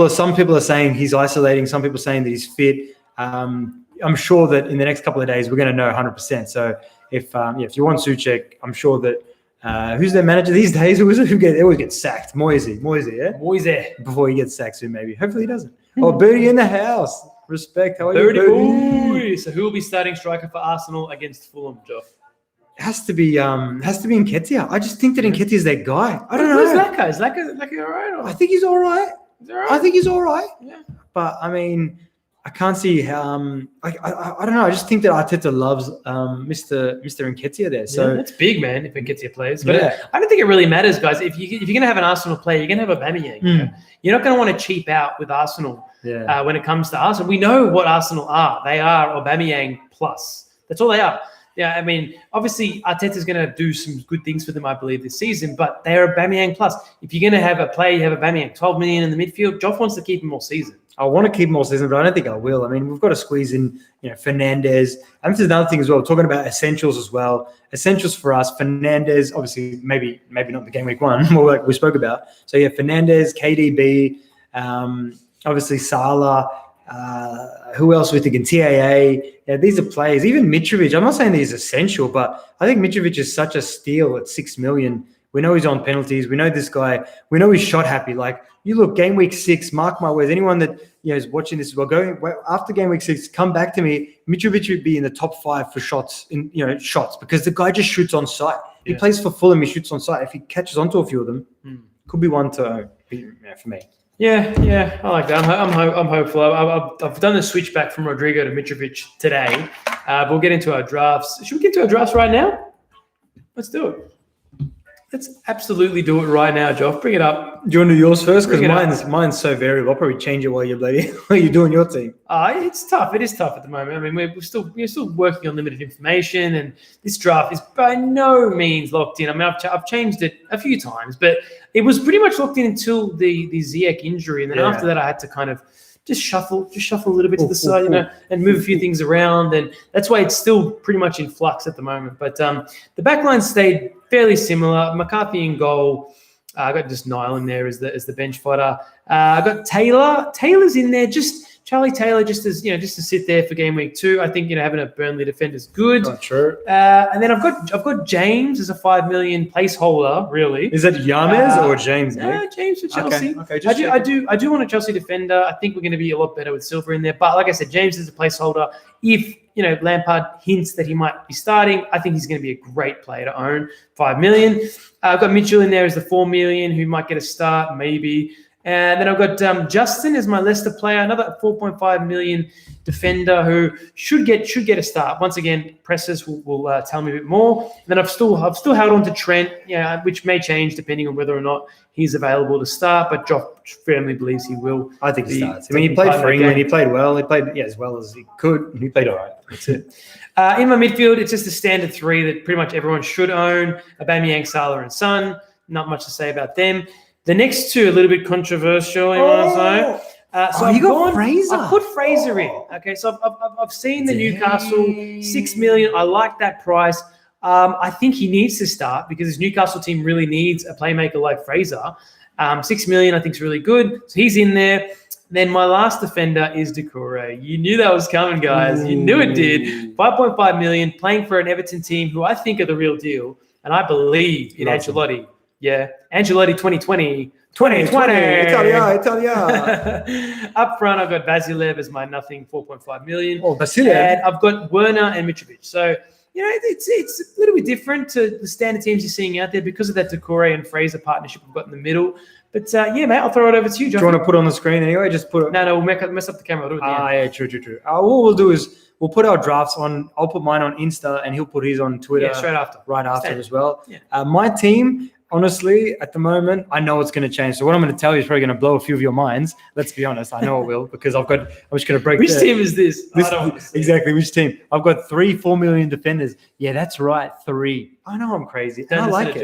Some people are saying he's isolating. Some people are saying that he's fit. I'm sure that in the next couple of days we're going to know 100%. So if you want Souček, I'm sure that who's their manager these days? Who always gets sacked? Moise, yeah. Moise. Before he gets sacked soon, maybe. Hopefully he doesn't. Oh, Birdie in the house. Respect. How are you, Birdie? So who will be starting striker for Arsenal against Fulham, Joff? Has to be Nketiah. I just think that Nketiah is their guy. I don't know. Who's that guy? Is that guy all right? I think he's all right. I think he's all right. Yeah. But I mean, I can't see how. I don't know. I just think that Arteta loves Mr. Nketiah there. So that's big, man. If Nketiah plays, but I don't think it really matters, guys. If you're going to have an Arsenal player, you're going to have Aubameyang. You're not going to want to cheap out with Arsenal. When it comes to Arsenal, we know what Arsenal are. They are Aubameyang plus. That's all they are. Yeah, I mean, obviously Arteta's going to do some good things for them, I believe, this season. But they're Aubameyang plus. If you're going to have a player, you have Aubameyang, 12 million in the midfield. Joff wants to keep him all season. I want to keep him all season, but I don't think I will. I mean, we've got to squeeze in, Fernandes. And this is another thing as well. Talking about essentials as well. Essentials for us, Fernandes. Obviously, maybe not the game week 1, more like we spoke about. So Fernandes, KDB. Obviously, Salah. Who else we're thinking? TAA. Yeah, these are players. Even Mitrovic. I'm not saying that he's essential, but I think Mitrovic is such a steal at 6 million. We know he's on penalties. We know this guy. We know he's shot happy. Like, you look, game week 6, mark my words. Anyone that is watching this as well, after game week 6, come back to me. Mitrovic would be in the top 5 for shots because the guy just shoots on sight. He plays for Fulham. He shoots on sight. If he catches onto a few of them, could be one to for me. Yeah, I like that. I'm hopeful. I've done the switch back from Rodrigo to Mitrovic today. We'll get into our drafts. Should we get into our drafts right now? Let's do it. Let's absolutely do it right now, Joff. Bring it up. Do you want to do yours first? Because mine's so variable. I'll probably change it while you're doing your team. It's tough. It is tough at the moment. I mean, we're still working on limited information, and this draft is by no means locked in. I mean, I've changed it a few times, but it was pretty much locked in until the Ziyech injury, and then after that, I had to kind of just shuffle a little bit to the side, and move a few things around, and that's why it's still pretty much in flux at the moment. But the backline stayed fairly similar. McCarthy in goal. I got just Niall in there as the bench fodder. I got Taylor. Taylor's in there. Just Charlie Taylor, just to sit there for game week 2. I think having a Burnley defender is good. Not true. And then I've got James as a 5 million placeholder. Really, is that Yames or James? James for Chelsea. Okay. I do want a Chelsea defender. I think we're going to be a lot better with Silva in there. But like I said, James is a placeholder. If Lampard hints that he might be starting. I think he's going to be a great player to own. 5 million. I've got Mitchell in there as the 4 million, who might get a start, maybe. And then I've got Justin as my Leicester player, another 4.5 million defender who should get a start. Once again, presses will tell me a bit more. And then I've still held on to Trent, which may change depending on whether or not he's available to start. But Josh firmly believes he will. I think he starts. I mean, he played for England. He played well. He played as well as he could. He played all right. That's it. In my midfield, it's just a standard 3 that pretty much everyone should own: Aubameyang, Salah, and Son. Not much to say about them. The next 2 a little bit controversial, you want to say. So you got Fraser. I put Fraser in. Okay, so I've seen the Newcastle 6 million. I like that price. I think he needs to start because his Newcastle team really needs a playmaker like Fraser. 6 million, I think, is really good. So he's in there. Then my last defender is Doucouré. You knew that was coming, guys. You knew it did. 5.5 million, playing for an Everton team who I think are the real deal, and I believe in Ancelotti. Yeah, Ancelotti 2020. Italia. Up front, I've got Vasilev as my nothing, 4.5 million. Oh, Vasilev. And I've got Werner and Mitrovic. So, it's a little bit different to the standard teams you're seeing out there because of that Doucouré and Fraser partnership we've got in the middle. But, mate, I'll throw it over to you, John. Do you want to put it on the screen anyway? Just put it. No, we'll mess up the camera. I'll do it true. What we'll do is we'll put our drafts on. I'll put mine on Insta and he'll put his on Twitter. Yeah, straight after. Right after as well. Yeah. My team... Honestly, at the moment, I know it's going to change. So what I'm going to tell you is probably going to blow a few of your minds. Let's be honest. I know it will because I'm just going to break. Which team is this? Exactly. Which team? I've got 3 4 million defenders. Yeah, that's right. 3. I know I'm crazy. I like it.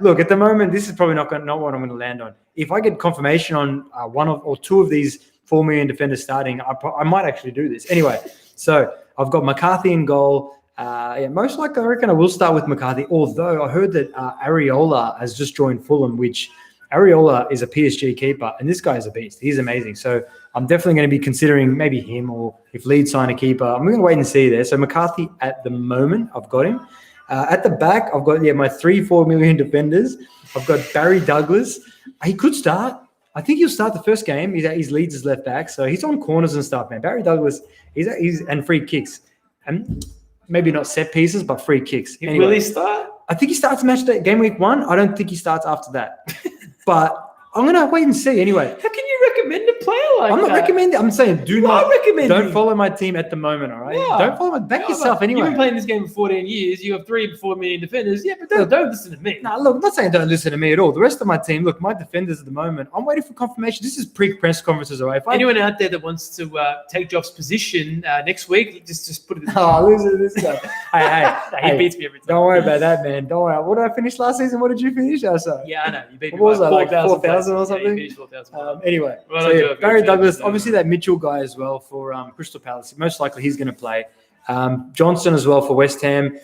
Look, at the moment, this is probably not what I'm going to land on. If I get confirmation on 1 or 2 of these 4 million defenders starting, I might actually do this. Anyway, so I've got McCarthy in goal. Most likely, I reckon I will start with McCarthy, although I heard that Areola has just joined Fulham, which Areola is a PSG keeper, and this guy is a beast. He's amazing. So I'm definitely going to be considering maybe him, or if Leeds sign a keeper. I'm going to wait and see there. So McCarthy at the moment, I've got him. At the back, I've got my 3-4 million defenders. I've got Barry Douglas. He could start. I think he'll start the first game. He's Leeds' left back, so he's on corners and stuff, man. Barry Douglas, he's and free kicks. And maybe not set pieces, but free kicks. Anyway, will he start? I think he starts match day, game week 1. I don't think he starts after that. But I'm going to wait and see anyway. How can you recommend a player like that? I'm not recommending. I'm saying don't follow my team at the moment, all right? Yeah. Don't follow back yourself anyway. You've been playing this game for 14 years. You have 3 4 million defenders. Yeah, but don't listen to me. No, look, I'm not saying don't listen to me at all. The rest of my team, look, my defenders at the moment, I'm waiting for confirmation. This is pre-press conferences, all right? Anyone out there that wants to take Joff's position next week, just put it in the chat. Listen to this guy. He beats me every time. Don't worry about that, man. Don't worry. What did I finish last season? What did you finish? Yeah, I know. You beat me what was that, like 4,000 or something? Yeah, 4,000. Anyway, Barry Douglas, obviously that Mitchell guy as well for Crystal Palace. Most likely he's going to play. Johnson as well for West Ham.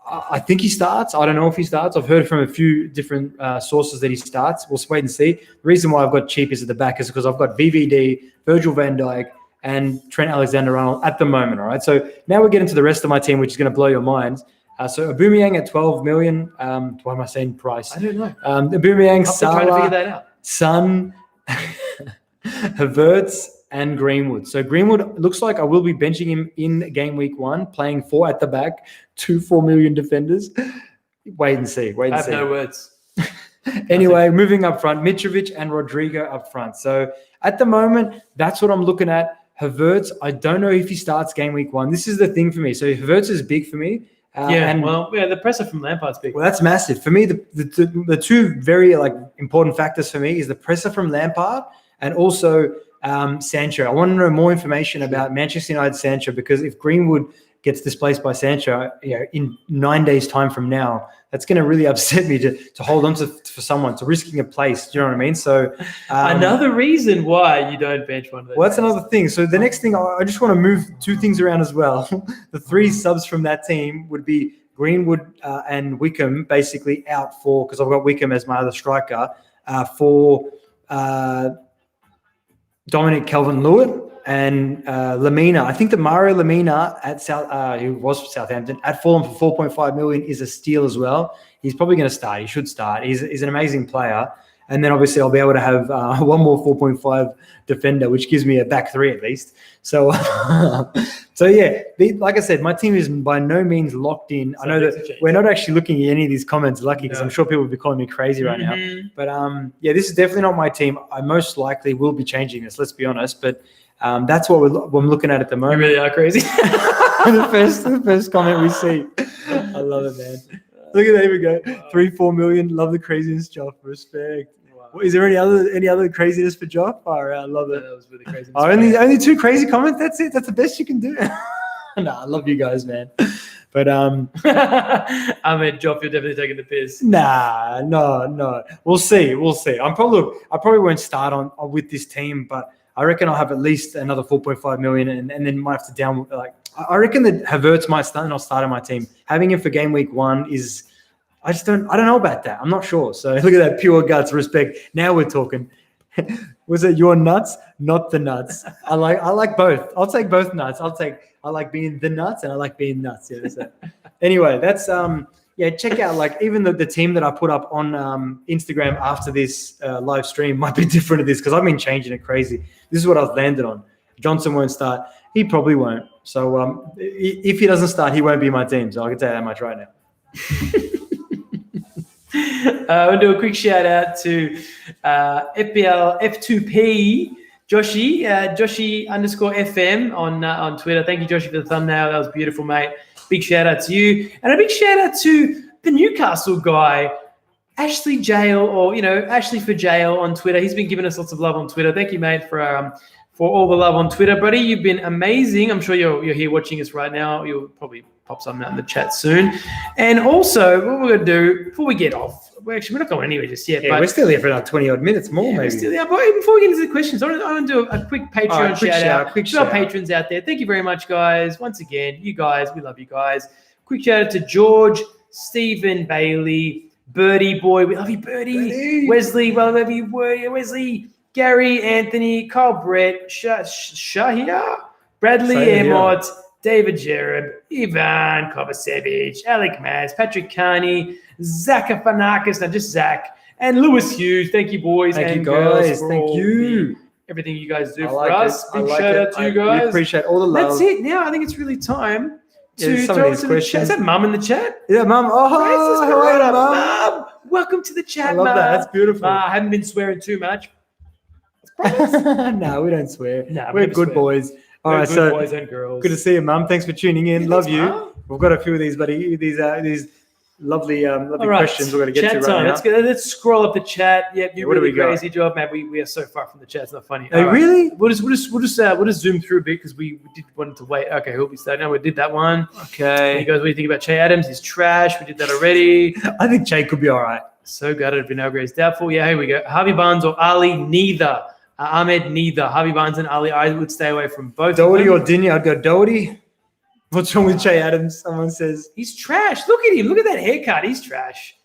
I think he starts. I don't know if he starts. I've heard from a few different sources that he starts. We'll wait and see. The reason why I've got cheapers at the back is because I've got VVD, Virgil van Dijk, and Trent Alexander-Arnold at the moment. All right. So now we get into the rest of my team, which is going to blow your minds. So Aubameyang at 12 million. Why am I saying price? I don't know. Aubameyang, Salah, trying to figure that out. Son, Havertz, and Greenwood. So Greenwood looks like I will be benching him in game week 1, playing 4 at the back, 2 4 million defenders. Wait and see. I have no words. Anyway, moving up front, Mitrovic and Rodrigo up front. So at the moment, that's what I'm looking at. Havertz, I don't know if he starts game week 1. This is the thing for me. So Havertz is big for me. The pressure from Lampard's big. Well, that's massive. For me, the 2 very important factors for me is the pressure from Lampard and also Sancho. I want to know more information about Manchester United Sancho, because if Greenwood gets displaced by Sancho, in 9 days' time from now, that's going to really upset me to hold on for someone, to risking a place. Do you know what I mean? So another reason why you don't bench one of those. Well, that's another thing. So the next thing, I just want to move 2 things around as well. The 3 subs from that team would be Greenwood and Wickham basically out for, because I've got Wickham as my other striker, for Dominic Calvert-Lewin and Lamina. I think that Mario Lamina who was for Southampton at Fulham for 4.5 million is a steal as well. He's probably going to start. He should start. He's an amazing player. And then obviously I'll be able to have one more 4.5 defender, which gives me a back three at least. So, like I said, my team is by no means locked in. I know that we're not actually looking at any of these comments, lucky, because I'm sure people will be calling me crazy right now. But this is definitely not my team. I most likely will be changing this, let's be honest. But that's what I'm looking at the moment. You really are crazy. the first comment we see. I love it, man. Look at that. Here we go. Wow. 3-4 million. Love the craziness, Joff. Respect. Wow. Is there any other craziness for Joff? I love it. That was really crazy. Only 2 crazy comments. That's it. That's the best you can do. I love you guys, man. But I mean, Joff, you're definitely taking the piss. Nah, no. We'll see. I probably won't start on with this team, but I reckon I'll have at least another 4.5 million, and then might have to I reckon that Havertz might start, and I'll start on my team. Having him for game week 1 is, I don't know about that. I'm not sure. So look at that, pure guts, respect. Now we're talking. Was it your nuts, not the nuts? I like both. I'll take both nuts. I like being the nuts, and I like being nuts. Yeah. So anyway, that's check out even the team that I put up on Instagram after this live stream might be different to this, because I've been changing it crazy. This is what I've landed on. Johnson won't start. He probably won't. So if he doesn't start, he won't be my team. So I can tell you that much right now. We'll do a quick shout out to FBL F2P Joshi, Joshi_FM on Twitter. Thank you, Joshi, for the thumbnail. That was beautiful, mate. Big shout out to you. And a big shout out to the Newcastle guy, Ashley Jail, or Ashley for Jail on Twitter. He's been giving us lots of love on Twitter. Thank you, mate, for all the love on Twitter, buddy. You've been amazing. I'm sure you're here watching us right now. You'll probably pop something out in the chat soon. And also, what we're going to do before we get off, we're not going anywhere just yet. Yeah, but we're still here for like 20 odd minutes more, maybe. We're still here. But before we get into the questions, I want to do a quick Patreon shout out. To our patrons out there. Thank you very much, guys. Once again, you guys, we love you guys. Quick shout out to George, Stephen, Bailey, Birdie Boy. We love you, Birdie. Wesley, we love you, Wesley. Gary, Anthony, Carl Brett, Shahia, Bradley Amott, David Jereb, Ivan Kovacevic, Alec Maz, Patrick Carney, Zach Afanakis, not just Zach, and Lewis Hughes. Thank you, boys and girls. Thank you. Everything you guys do for us. Big shout out to you guys. We appreciate all the love. That's it. Now I think it's really time to some throw of these into the questions. chat. Is that Mum in the chat? Yeah, Mum. Oh, hello, Mum. Welcome to the chat, I love that. That's beautiful. I haven't been swearing too much. No, we don't swear. No, we're good boys. All right, so boys and girls. Good to see you, Mum. Thanks for tuning in. Love you. Mom. We've got a few of these, buddy. These lovely questions we're going to get to right now. Let's scroll up the chat. Yep, you really crazy job, man. We are so far from the chat. It's not funny. Hey, really? We'll just zoom through a bit because we did want to wait. Okay, who'll be starting now? We did that one. Okay. You guys, what do you think about Che Adams? He's trash. We did that already. I think Che could be all right. So gutted. Vinagre is doubtful. Yeah, here we go. Harvey Barnes or Ali? Neither. Ahmed, neither. Harvey Barnes and Ali, I would stay away from both. Doherty or Dinya? I'd go Doherty. What's wrong with Che Adams? Someone says. He's trash. Look at him. Look at that haircut. He's trash.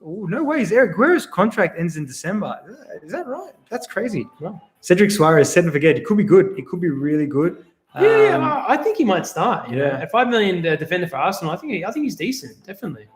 Oh, no ways. Eric Guerrero's contract ends in December. Is that right? That's crazy. Wow. Cedric Suarez, set and forget. It could be good. It could be really good. Yeah, I think he might start. At $5 million defender for Arsenal, I think he's decent. Definitely.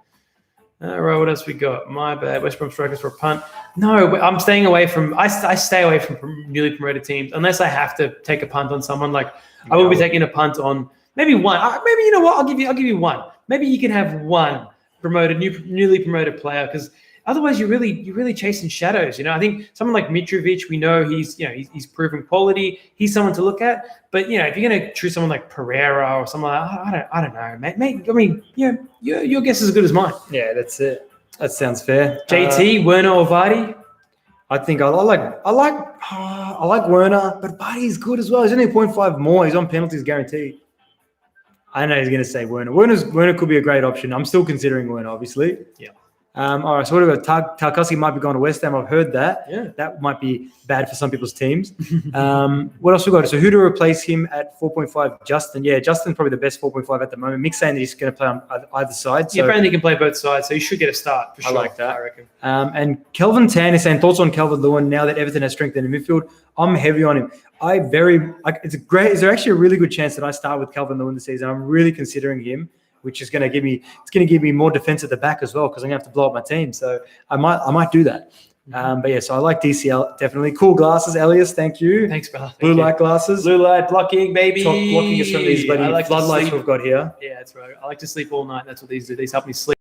All right, what else we got? My bad. West Brom strikers for a punt. No, I'm staying away from. I stay away from newly promoted teams unless I have to take a punt on someone. Like I will be taking a punt on maybe one. Maybe you know what? I'll give you one. Maybe you can have one newly promoted player because otherwise you're really chasing shadows. I think someone like Mitrovic, we know he's proven quality. He's someone to look at. But if you're gonna choose someone like Pereira or someone like I don't know, mate. I mean, your guess is as good as mine. Yeah, that's it. That sounds fair. JT, Werner or Vardy? I think I like Werner, but Vardy's good as well. He's only 0.5 more. He's on penalties guaranteed. I know he's going to say Werner. Werner could be a great option. I'm still considering Werner, obviously. Yeah. All right, so what about Tarkowski might be going to West Ham. I've heard that. Yeah. That might be bad for some people's teams. What else we got? So who to replace him at 4.5? Justin. Yeah, Justin's probably the best 4.5 at the moment. Mick's saying that he's going to play on either side. So apparently he can play both sides, so he should get a start for sure. I like that. I reckon. And Kelvin Tan is saying thoughts on Calvert-Lewin now that Everton has strengthened in midfield. I'm heavy on him. Is there actually a really good chance that I start with Calvert-Lewin this season? I'm really considering him, which is going to give me more defense at the back as well because I'm going to have to blow up my team. So I might do that. But yeah, so I like DCL, definitely. Cool glasses, Elias, thank you. Thanks, brother. Blue light glasses. Blue light blocking, baby. Top blocking us from these bloody floodlights we've got here. Yeah, that's right. I like to sleep all night. That's what these do. These help me sleep.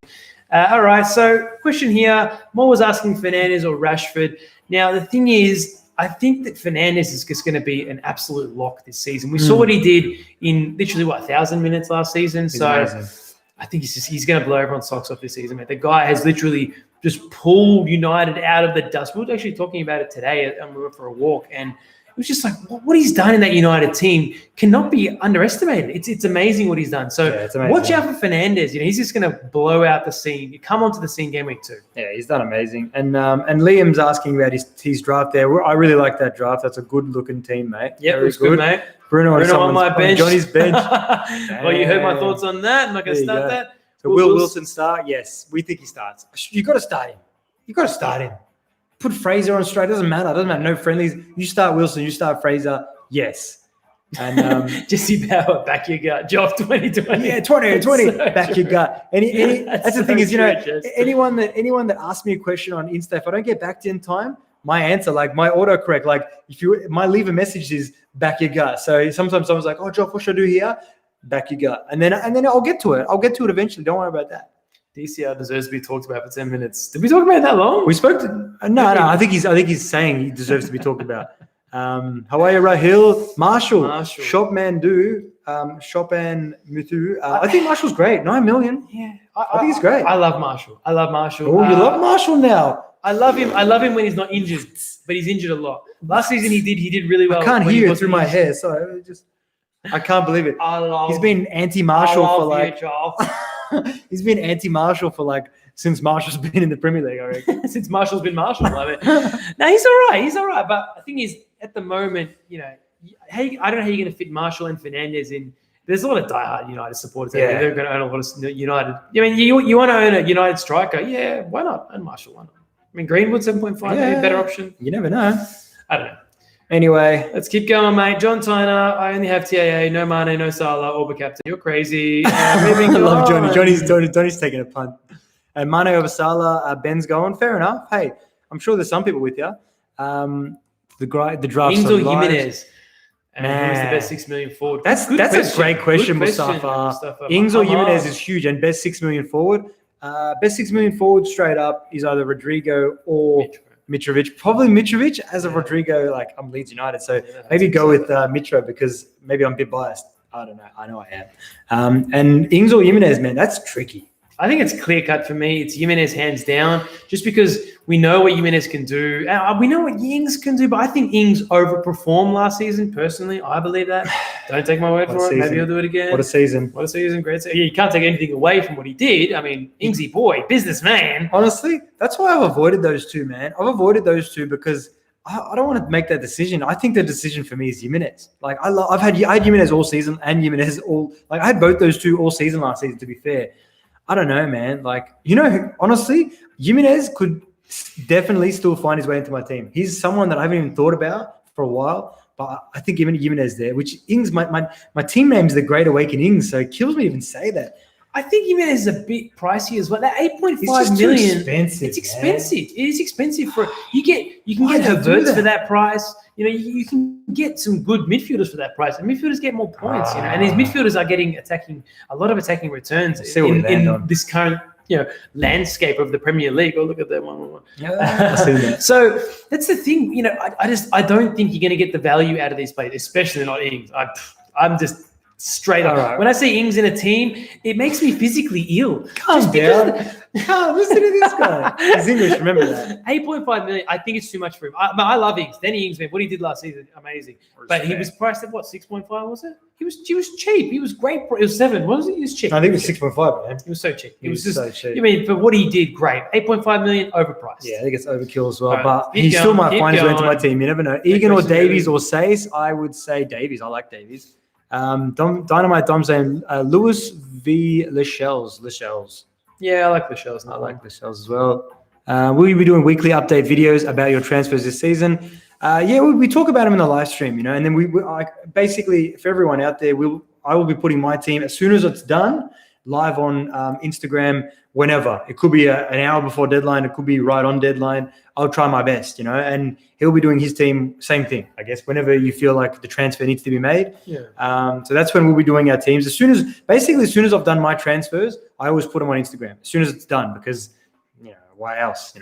All right, so question here. Mo was asking Fernandes or Rashford. Now, the thing is, I think that Fernandes is just going to be an absolute lock this season. We saw what he did in literally, 1,000 minutes last season. He's so amazing. I think he's going to blow everyone's socks off this season, man. The guy has literally just pulled United out of the dust. We were actually talking about it today, and we went for a walk, and it was just like what he's done in that United team cannot be underestimated. It's amazing what he's done. So watch out for Fernandes. He's just going to blow out the scene. You come onto the scene game week 2. Yeah, he's done amazing. And Liam's asking about his draft there. I really like that draft. That's a good-looking team, mate. Yeah, looks good, mate. Bruno on my bench. Johnny's bench. Well, you heard my thoughts on that. I'm not going to start that. So will Wilson start? Yes, we think he starts. You got to start him. Put Fraser on straight. Doesn't matter. No friendlies. You start Wilson. You start Fraser. Yes. And Jesse Bauer, back your gut. Job 2020. Yeah, 2020. Back your gut. That's the thing is, anyone that asks me a question on Insta, if I don't get back to you in time, my answer, like my autocorrect, like my leave a message is back your gut. So sometimes someone's like, "Oh, Job, what should I do here?" Back your gut, and then I'll get to it. I'll get to it eventually. Don't worry about that. DCL deserves to be talked about for 10 minutes. Did we talk about it that long? We spoke to no. I think he's saying he deserves to be talked about. How are you, Rahil? Marshall. Shopman do. Shopan Mutu. I think Marshall's great. 9 million. Yeah, I think he's great. I love Marshall. Oh, you love Marshall now. I love him when he's not injured, but he's injured a lot. Last season he did really well. I can't hear it through my hair, so I can't believe it. He's been anti-Marshall for like. He's been anti-Marshall for like since Marshall's been in the Premier League, I reckon. Since Marshall's been Marshall, I mean. No, he's all right. But the thing is, at the moment, I don't know how you're going to fit Marshall and Fernandes in. There's a lot of diehard United supporters out there. They're going to own a lot of United. I mean, you want to own a United striker? Yeah, why not? And Marshall, why not? I mean, Greenwood 7.5, maybe a better option. You never know. I don't know. Anyway, let's keep going, mate. John Tyner, I only have TAA, no Mane, no Salah, or captain. You're crazy. I love Johnny. Johnny's taking a punt. And Mane over Salah, Ben's going. Fair enough. Hey, I'm sure there's some people with you. The draft's Ings or live. Jimenez? Man, who's the best 6 million forward? That's a great question, Mustafa. Ings or Jimenez is huge, and best 6 million forward. Best 6 million forward straight up is either Rodrigo or Mitrovic. Probably Mitrovic as a Rodrigo. Like I'm Leeds United, so maybe go with Mitro because maybe I'm a bit biased. I don't know. I know I am. And Ings or Jimenez, man, that's tricky. I think it's clear cut for me. It's Jimenez hands down, just because we know what Jimenez can do. We know what Ings can do, but I think Ings overperformed last season. Personally, I believe that. Don't take my word for it. Maybe he'll do it again. What a season! Great season. You can't take anything away from what he did. I mean, Ingsy boy, businessman. Honestly, that's why I've avoided those two, man. I've avoided those two because I don't want to make that decision. I think the decision for me is Jimenez. Like I had Jimenez all season and Jimenez I had both those two all season last season. To be fair. I don't know, man. Like, honestly, Jimenez could definitely still find his way into my team. He's someone that I haven't even thought about for a while, but I think even Jimenez there, which Ings, my team name is the Great Awakening, so it kills me to even say that. I think Jimenez is a bit pricey as well. That 8.5 million. It's expensive. It is expensive you can get Havertz for that price. You can get some good midfielders for that price, and midfielders get more points. And these midfielders are getting a lot of attacking returns in this current landscape of the Premier League. Oh, look at that one. Yeah, I see that. So that's the thing. I don't think you're going to get the value out of these players, especially not Ings. I'm just. Straight up. Right. When I see Ings in a team, it makes me physically ill. Calm down. Listen to this guy. He's English, remember that. 8.5 million, I think it's too much for him. I love Ings. Danny Ings, man, what he did last season, amazing. But he was priced at what, 6.5 was it? He was cheap. He was great. It was 7, wasn't it? He was cheap. I think it was 6.5, man. He was so cheap. He was just so cheap. I mean, but what he did, great. 8.5 million, overpriced. Yeah, I think it's overkill as well. Right, but he still might find his way into my team. You never know. Egan or Davies or Sace, I would say Davies. I like Davies. Dynamite Dom saying Lewis v. Lascelles. Yeah, I like Lascelles. I like Lascelles as well. Will you be doing weekly update videos about your transfers this season? Yeah, we talk about them in the live stream, and then we basically for everyone out there, I will be putting my team as soon as it's done. live on Instagram whenever. It could be an hour before deadline. It could be right on deadline. I'll try my best, and he'll be doing his team, same thing, I guess, whenever you feel like the transfer needs to be made. Yeah. So that's when we'll be doing our teams. As soon as I've done my transfers, I always put them on Instagram as soon as it's done, because why else?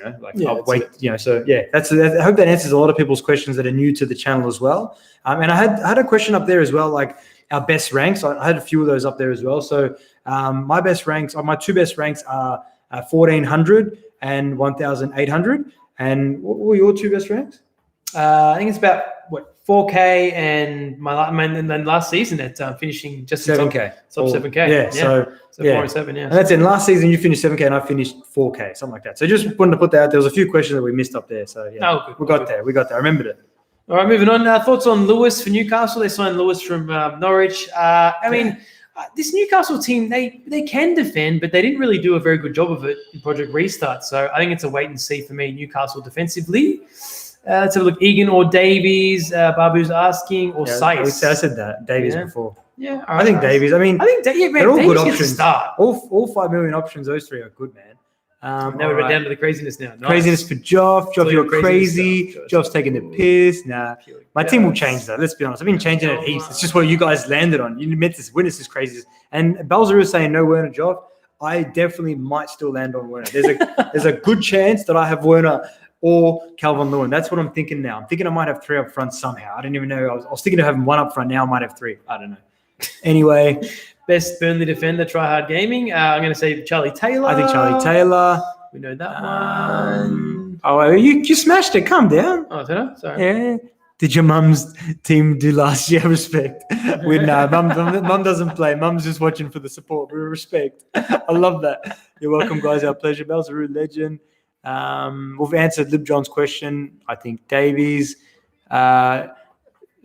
I'll wait. So yeah, I hope that answers a lot of people's questions that are new to the channel as well. And I had a question up there as well, like our best ranks. I had a few of those up there as well. So my two best ranks are 1,400 and 1,800. And what were your two best ranks? I think it's about 4K, and then last season at finishing just 7K, top 7K. Yeah, so 4 and 7. Yeah, and that's in last season. You finished 7K, and I finished 4K, something like that. So just wanted to put that out. There was a few questions that we missed up there. So yeah, we got there. I remembered it. All right, moving on. Thoughts on Lewis for Newcastle? They signed Lewis from Norwich. This Newcastle team, they can defend, but they didn't really do a very good job of it in Project Restart. So I think it's a wait and see for me, Newcastle defensively. Let's have a look. Egan or Davies, Babu's asking, or Saiss. I said that, Davies before. Yeah, I think Davies. I think they're all good options. Start. All 5 million options, those three are good, man. Now we're down to the craziness now. Nice. Craziness for Joff. Joff, you're crazy. Joff's taking the piss. Nah. My team will change that. Let's be honest. I've been changing it heaps. It's just what you guys landed on. You meant to witness this craziness. And Belzer is saying no Werner Joff. I definitely might still land on Werner. There's a good chance that I have Werner or Calvin Lewin. That's what I'm thinking now. I'm thinking I might have 3 up front somehow. I didn't even know. I was thinking of having 1 up front. Now I might have 3. I don't know. Anyway. Best Burnley defender, Try Hard Gaming. I'm going to say Charlie Taylor. I think Charlie Taylor. We know that one. Oh, you smashed it. Calm down. Oh, did I? Sorry. Yeah. Did your mum's team do last year? Respect. Mum doesn't play. Mum's just watching for the support. We respect. I love that. You're welcome, guys. Our pleasure. Belzaroo legend. We've answered Lib John's question. I think Davies.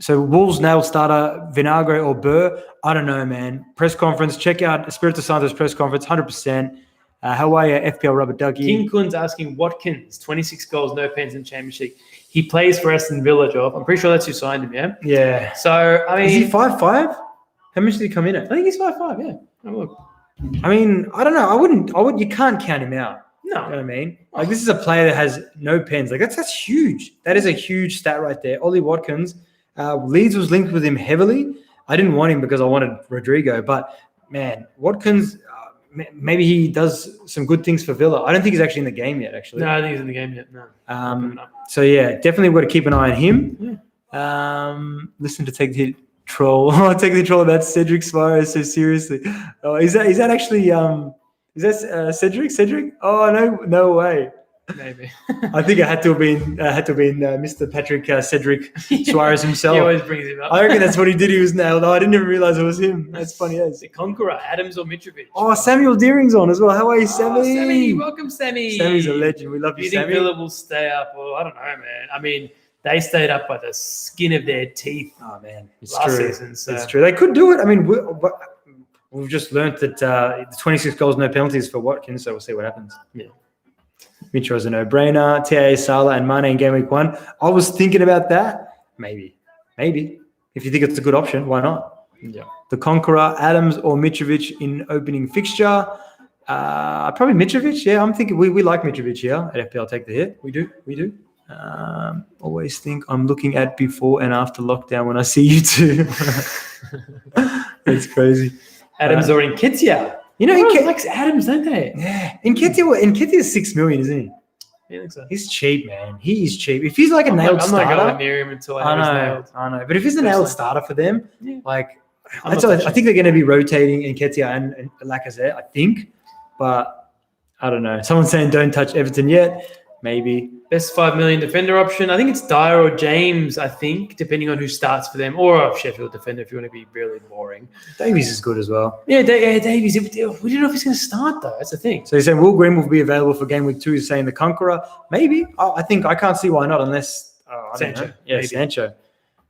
So Wolves nailed starter Vinagre or Burr. I don't know, man. Press conference. Check out Espirito Santo's press conference. 100%. How are you, FPL Rubber Ducky? King Kun's asking Watkins, 26 goals, no pens in Championship. He plays for Aston Villa, Job. I'm pretty sure that's who signed him, yeah? Yeah. So, is he 5'5"? How much did he come in at? I think he's 5'5", yeah. Have a look. I don't know. I wouldn't. You can't count him out. No. You know what I mean? Like, this is a player that has no pens. Like, that's huge. That is a huge stat right there. Ollie Watkins. Leeds was linked with him heavily. I didn't want him because I wanted Rodrigo. But, man, Watkins, maybe he does some good things for Villa. I don't think he's actually in the game yet, actually. No, I don't think he's in the game yet, no. So, yeah, definitely got to keep an eye on him. Yeah. Listen to Take the Hit troll. Take the troll about Cedric Suarez so seriously. Oh, is that actually is that Cedric? Oh, no way. Maybe. I think it had to have been Mr. Patrick Cedric Suarez himself. He always brings him up. I reckon that's what he did. He was nailed. Oh, I didn't even realize it was him. That's funny as. The Conqueror, Adams or Mitrovic. Oh, Samuel Deering's on as well. How are you, Sammy? Oh, Sammy, welcome, Sammy. Sammy's a legend. We love you, Sammy. Do you think Villa will stay up? Well, I don't know, man. I mean, they stayed up by the skin of their teeth. Oh, man. It's last true. Season, so. It's true. They could do it. I mean, we've just learned that the 26 goals, no penalties for Watkins, so we'll see what happens. Yeah. Mitro's a no-brainer. TAA, Salah, and Mane in Game Week 1. I was thinking about that. Maybe. If you think it's a good option, why not? Yeah. The Conqueror, Adams or Mitrovic in opening fixture. Probably Mitrovic. Yeah, I'm thinking we like Mitrovic here at FPL Take the Hit. We do. Always think I'm looking at before and after lockdown when I see you two. That's crazy. Adams or Nketiah. You know, everyone likes Adams, don't they? Yeah. Nketiah is 6 million, isn't he? I think so. He's cheap, man. He is cheap. If he's like a nailed starter, I'm not going near him until I know he's nailed. I know. But if he's a nailed starter for them, I think they're going to be rotating Nketiah and Lacazette, I think. But I don't know. Someone's saying don't touch Everton yet. Maybe. Best 5 million defender option. I think it's Dyer or James, I think, depending on who starts for them. Or a Sheffield defender if you want to be really boring. Davies is good as well. Yeah, Davies. We don't know if he's going to start, though. That's the thing. So he's saying Will Green will be available for Game Week 2. He's saying the Conqueror. Maybe. I can't see why not unless Sancho. Yeah, maybe. Sancho.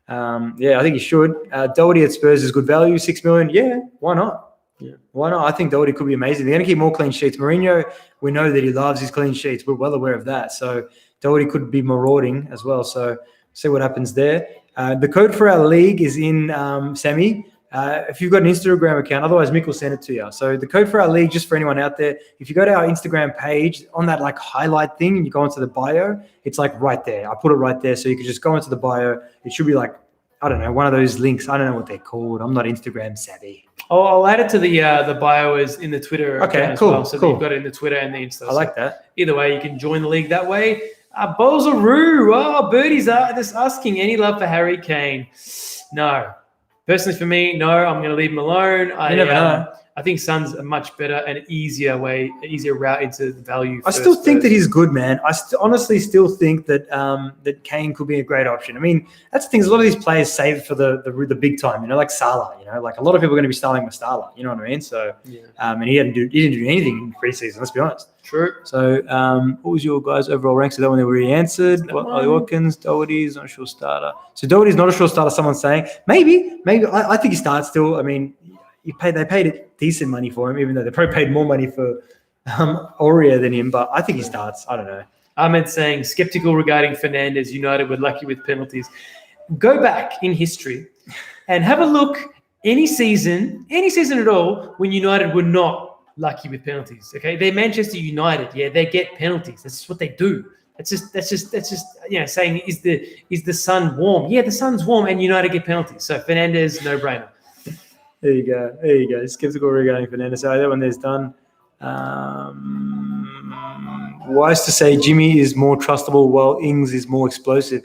I think he should. Doherty at Spurs is good value. 6 million. Yeah, why not? Yeah. Why not? I think Doherty could be amazing. They're going to keep more clean sheets. Mourinho, we know that he loves his clean sheets. We're well aware of that. So Doherty could be marauding as well. So see what happens there. The code for our league is in Sammy. if you've got an Instagram account, otherwise Mick will send it to you. So the code for our league, just for anyone out there, if you go to our Instagram page on that like highlight thing and you go into the bio, it's like right there. I put it right there. So you can just go into the bio. It should be like, I don't know, one of those links. I don't know what they're called. I'm not Instagram savvy. I'll add it to the bio is in the Twitter account as well. So that you've got it in the Twitter and the Insta. I like that. Either way, you can join the league that way. Bozaroo. Oh, birdies are just asking any love for Harry Kane. No. Personally, for me, no. I'm going to leave him alone. You never know. I think Son's a much better and easier route into the value. I still think that he's good, man. I honestly still think that that Kane could be a great option. I mean, that's the thing. A lot of these players save for the big time. Like Salah. Like a lot of people are going to be starting with Salah. You know what I mean? So, and he didn't do anything in preseason. Let's be honest. True. So, what was your guys' overall rank? So that one they already answered. Ollie Watkins, Doherty's not a sure starter. So Doherty's not a sure starter. Someone's saying maybe. I think he starts still. I mean, they paid it decent money for him, even though they probably paid more money for Aurea than him. But I think he starts. I don't know. Ahmed saying skeptical regarding Fernandes. United were lucky with penalties. Go back in history and have a look. Any season at all, when United were not lucky with penalties. Okay, they're Manchester United. Yeah, they get penalties. That's just what they do. That's just saying is the sun warm? Yeah, the sun's warm, and United get penalties. So Fernandes, no brainer. There you go. Skeptical regarding Fernandes. So that one there's done. Wise to say Jimmy is more trustable while Ings is more explosive.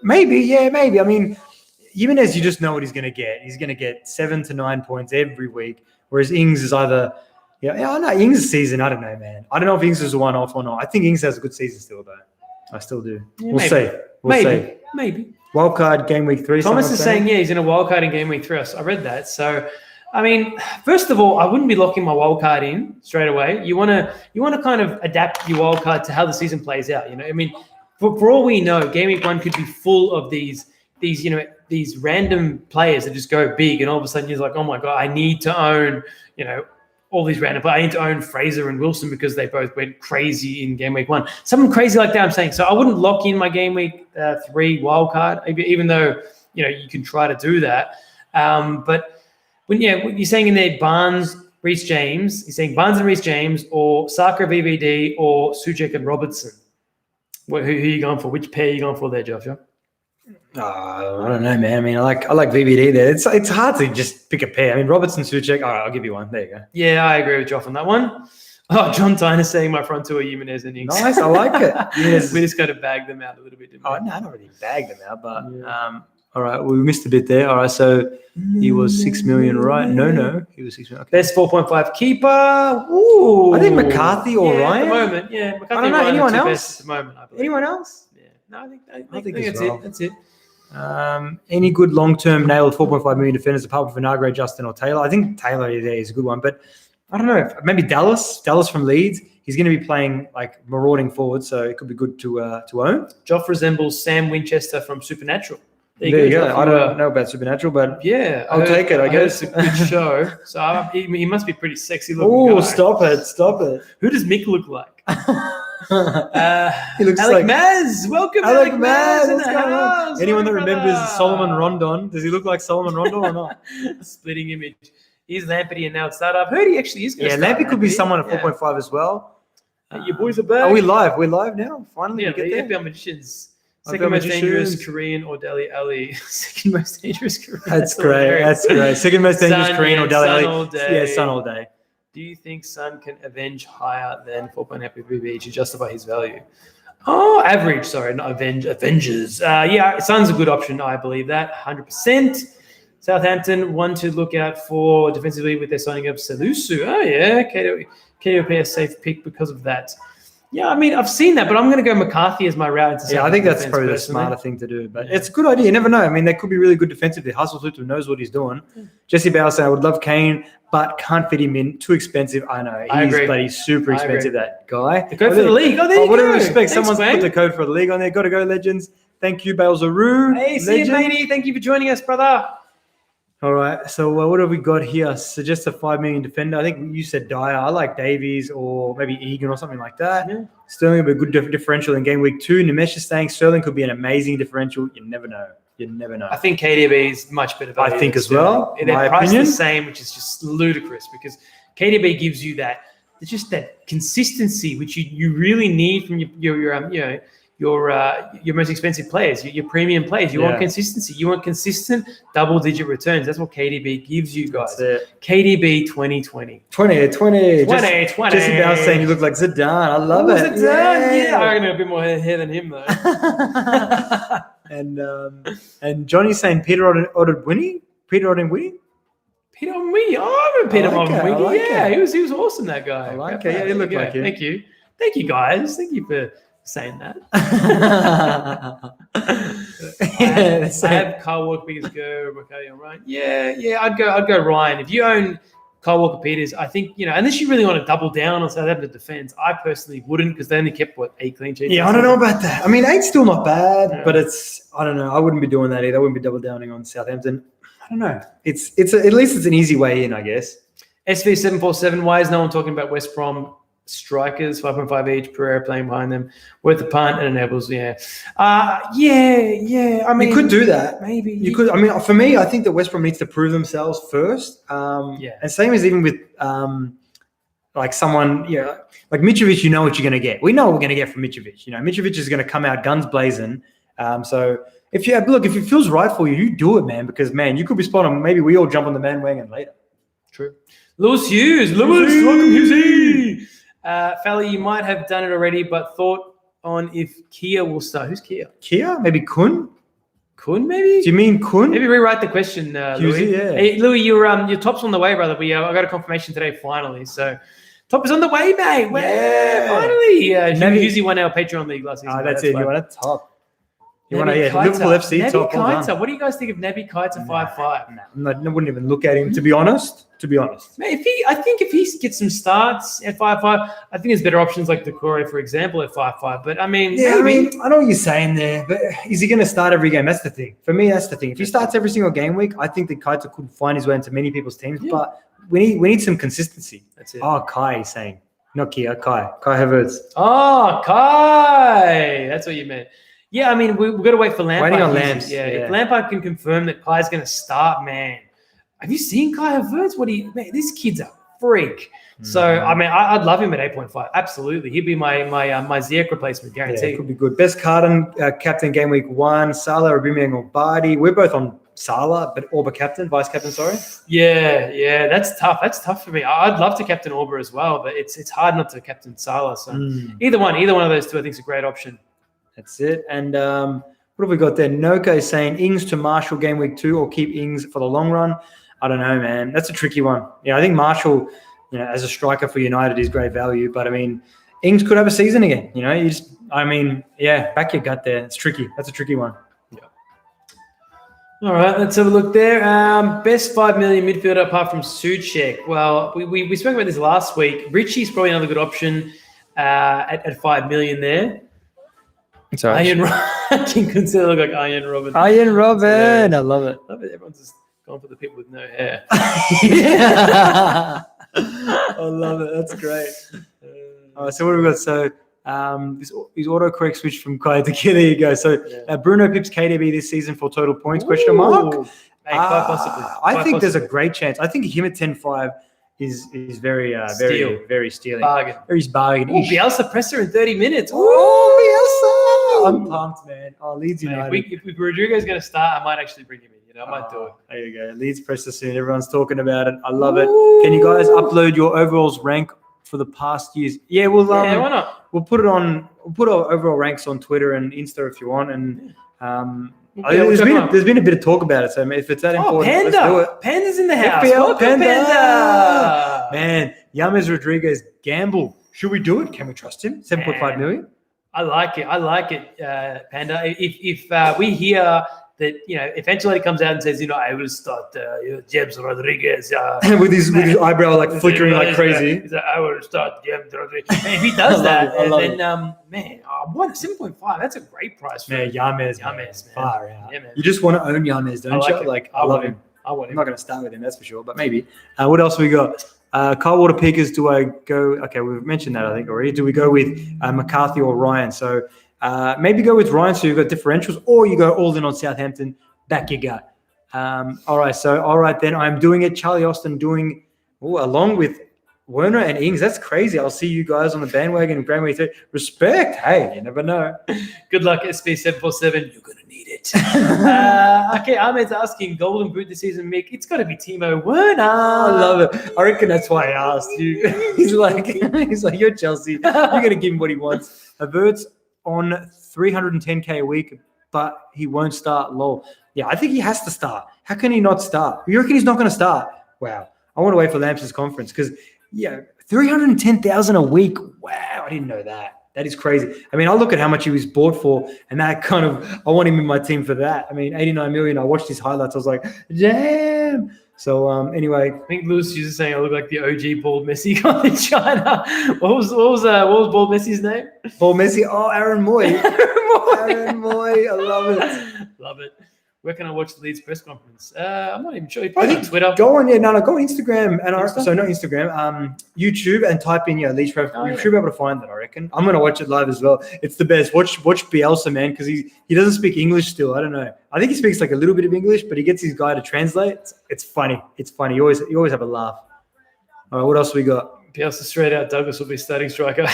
Maybe. I mean, Jimenez, you just know what he's going to get. He's going to get 7 to 9 points every week, whereas Ings is either Ings' season, I don't know, man. I don't know if Ings is a one-off or not. I think Ings has a good season still, though. I still do. Yeah, we'll see. Maybe. Wildcard game week 3. Thomas is saying, he's in a wildcard in game week 3. I read that. So, I mean, first of all, I wouldn't be locking my wildcard in straight away. You want to kind of adapt your wildcard to how the season plays out. I mean, for all we know, game week 1 could be full of these random players that just go big, and all of a sudden you're like, oh my god, I need to own, all these random players. I need to own Fraser and Wilson because they both went crazy in game week 1. Something crazy like that, I'm saying. So I wouldn't lock in my game week 3 wildcard, even though, you can try to do that. But when you're saying in there Barnes, Reece James, you're saying Barnes and Reece James, or Saka, VVD, or Suchek and Robertson. Who are you going for? Which pair are you going for there, Joshua? I don't know, man. I mean, I like VVD there. It's hard to just pick a pair. I mean, Robertson, Suchek. All right, I'll give you one. There you go. Yeah, I agree with Joff on that one. Oh, John Tyner saying my front two are Jimenez and Ings. Nice, I like it. We just got to bag them out a little bit, didn't we? Oh, no, I don't really bag them out, but all right, we missed a bit there. All right, so he was 6 million, right? No, he was 6 million. Okay. Best 4.5 keeper. Ooh, I think McCarthy or Ryan. At the moment, McCarthy. I don't know anyone else at the moment. I believe. Anyone else? Yeah, no, I think that's it. That's it. Any good long-term nailed 4.5 million defenders apart from Vinagre, Justin, or Taylor? I think Taylor is a good one, but I don't know. Maybe Dallas from Leeds. He's going to be playing like marauding forward, so it could be good to own. Joff resembles Sam Winchester from Supernatural. There you go. I don't know about Supernatural, but yeah, I'll take it. I guess it's a good show. So he must be pretty sexy looking. Oh, stop it! Who does Mick look like? He looks Alec like Maz. Welcome, Alec Maz. What's going on? Anyone that remembers Solomon Rondon? Does he look like Solomon Rondon or not? Splitting image. He's Lampard and now it's started. I've heard he actually is going to start. Lampard could be someone at 4.5 as well. Your boys are back. Are we live? We're live now. Finally, yeah. We get The there. FPL magicians. Second most dangerous Korean or Dele Alli. Second most dangerous Korean. That's great. Second most dangerous Korean or Dele Alli. Yeah, Son all day. Do you think Son can avenge higher than 4.8 PPB to justify his value? Oh, average. Sorry, not Avengers. Son's a good option. I believe that 100%. Southampton, one to look out for defensively with their signing of Salusu. Oh yeah, KDOP a safe pick because of that. Yeah, I mean, I've seen that, but I'm going to go McCarthy as my route. I think that's probably the smarter thing to do. But it's a good idea. You never know. I mean, they could be really good defensively. Hasselhutter knows what he's doing. Jesse Bauer saying, I would love Kane, but can't fit him in. Too expensive. I know. He's super expensive, that guy. The code for the league. Oh, there you go. What do we expect? Someone's put the code for the league on there. Got to go, legends. Thank you, Balzaroo. Hey, see you, matey. Thank you for joining us, brother. All right, so what have we got here? Suggest a 5 million defender. I think you said Dyer. I like Davies or maybe Egan or something like that. Yeah. Sterling will be a good differential in game week 2. Nimesh is saying Sterling could be an amazing differential. You never know. You never know. I think KDB is much better value. I think than as well. Sterling. They're My priced opinion. the same, which is just ludicrous because KDB gives you that consistency which you really need from your most expensive players, your premium players. You want consistency. You want consistent double-digit returns. That's what KDB gives you guys. That's it. KDB 2020. 20. Jesse Bell saying you look like Zidane. I love it. Zidane? Yeah, I reckon a bit more hair than him though. And Johnny's saying Peter Odedwini. Peter Onwini. Oh, I remember Peter Onwini. Yeah, he was awesome, that guy. I like it. Yeah, he looked like him. Thank you, guys. Thank you for saying that. I have Kyle Walker Peters go, Ricardo Ryan. Yeah, I'd go Ryan. If you own Kyle Walker Peters, I think unless you really want to double down on Southampton defense, I personally wouldn't because they only kept 8 clean sheets. Yeah, I don't know about that. I mean, 8's still not bad, but I don't know. I wouldn't be doing that either. I wouldn't be double downing on Southampton. I don't know. It's at least it's an easy way in, I guess. SV747. Why is no one talking about West Brom strikers? 5.5 each. Pereira playing behind them. Worth the punt and enables. Yeah. I mean, you could do that. Maybe you could. I mean, for me, I think that West Brom needs to prove themselves first. And same as even with like someone, like Mitrovic. You know what you're going to get. We know what we're going to get from Mitrovic. Mitrovic is going to come out guns blazing. So. If it feels right for you, you do it, man. Because you could be spot on. Maybe we all jump on the bandwagon later. True. Lewis Hughes, welcome Hughesy. Fally, you might have done it already, but thought on if Kia will start. Who's Kia? Kia? Maybe Kun? Kun, maybe? Do you mean Kun? Maybe rewrite the question, Louis. Yeah. Hey, Louis, your top's on the way, brother. I got a confirmation today, finally. So top is on the way, mate. Yeah. Finally. Hughesy won our Patreon league last season. That's it. You want a top. You want Liverpool FC Naby top. Keita. What do you guys think of Naby Keita 5'5"? I wouldn't even look at him, to be honest. Mate, I think if he gets some starts at 5'5", I think there's better options like Decore, for example, at 5'5". But I mean, I know what you're saying there, but is he going to start every game? That's the thing. For me, that's the thing. If he starts every single game week, I think that Keita could find his way into many people's teams. Yeah. But we need some consistency. That's it. Oh, Kai is saying, not Kia, Kai Havertz. Oh, Kai. That's what you meant. Yeah, I mean, we've got to wait for Lampard. Waiting on Lamps. Yeah, if Lampard can confirm that Kai's going to start, man. Have you seen Kai Havertz? This kid's a freak. So, I mean, I'd love him at 8.5. Absolutely. He'd be my Ziyech replacement, guaranteed. Yeah, it could be good. Best captain game week 1, Salah, Aubameyang, or Vardy. We're both on Salah, but Auba captain, vice captain, sorry. Yeah, that's tough. That's tough for me. I'd love to captain Auba as well, but it's hard not to captain Salah. So either one of those two I think is a great option. That's it. And what have we got there? Noka is saying Ings to Marshall game week 2 or keep Ings for the long run. I don't know, man. That's a tricky one. I think Marshall, as a striker for United is great value. But, I mean, Ings could have a season again. Back your gut there. It's tricky. That's a tricky one. Yeah. All right, let's have a look there. Best 5 million midfielder apart from Souček. Well, we spoke about this last week. Richie's probably another good option at 5 million there. Sorry. I can consider look like Iron Robin. Iron Robin. I love it. Everyone's just gone for the people with no hair. I love it. That's great. So what have we got? So his autocorrect switched from Kai to Kia. There you go. So Bruno pips KDB this season for total points? Question mark. Hey, quite possibly. I think there's a great chance. I think him at 10.5 is very very stealing. Bargain. Very bargain. Oh, Bielsa presser in 30 minutes. Oh, Bielsa. I'm pumped, man. Oh, Leeds United. If Rodrigo's going to start, I might actually bring him in. I might do it. There you go. Leeds presser soon. Everyone's talking about it. I love it. Can you guys upload your overalls rank for the past years? Yeah, why not? We'll put it on. We'll put our overall ranks on Twitter and Insta if you want. And there's been a bit of talk about it. So if it's that important, Panda. let's do it. Panda's in the house. FPL Panda. Man, James Rodriguez gamble. Should we do it? Can we trust him? 7.5 million. I like it, Panda. If we hear that, if Ancelotti comes out and says, I will start James Rodriguez. with his eyebrow flickering like crazy. I will start James Rodriguez. And if he does that, then, man, 7.5, that's a great price for him. James, man. Far out. Yeah, man. You just want to own James, don't you? I love him. I want him. I'm not going to start with him, that's for sure, but maybe. What else we got? Kyle Water Pickers, do I go? Okay, we've mentioned that, I think, already. Do we go with McCarthy or Ryan? So maybe go with Ryan so you've got differentials, or you go all in on Southampton Back you go. All right then. I'm doing it. Charlie Austin doing along with Werner and Ings. That's crazy. I'll see you guys on the bandwagon in Grandway 3. Respect. Hey, you never know. Good luck, SB747. You're going to need it. Okay, Ahmed's asking, Golden Boot this season, Mick. It's got to be Timo Werner. I love it. I reckon that's why I asked you. He's like, you're Chelsea. You're going to give him what he wants. Havertz on 310K a week, but he won't start. Lol. Yeah, I think he has to start. How can he not start? You reckon he's not going to start? Wow. I want to wait for Lamps' conference because, 310,000 a week. Wow, I didn't know that. That is crazy. I mean, I look at how much he was bought for, and that kind of, I want him in my team for that. I mean, 89 million. I watched his highlights. I was like, damn. So anyway, I think Lewis is saying I look like the OG bald Messi guy in China. What was bald Messi's name? Bald Messi. Oh, Aaron Moy. Aaron Moy. I love it. Love it. Where can I watch the Leeds press conference? I'm not even sure. Probably on Twitter. Go on, go on Instagram and not Instagram, YouTube and type in Leeds press. You should be able to find that, I reckon. I'm gonna watch it live as well. It's the best. Watch Bielsa, man, because he doesn't speak English still. I don't know. I think he speaks like a little bit of English, but he gets his guy to translate. It's funny. It's funny. You always have a laugh. All right, what else we got? Bielsa straight out. Douglas will be starting striker. Yeah,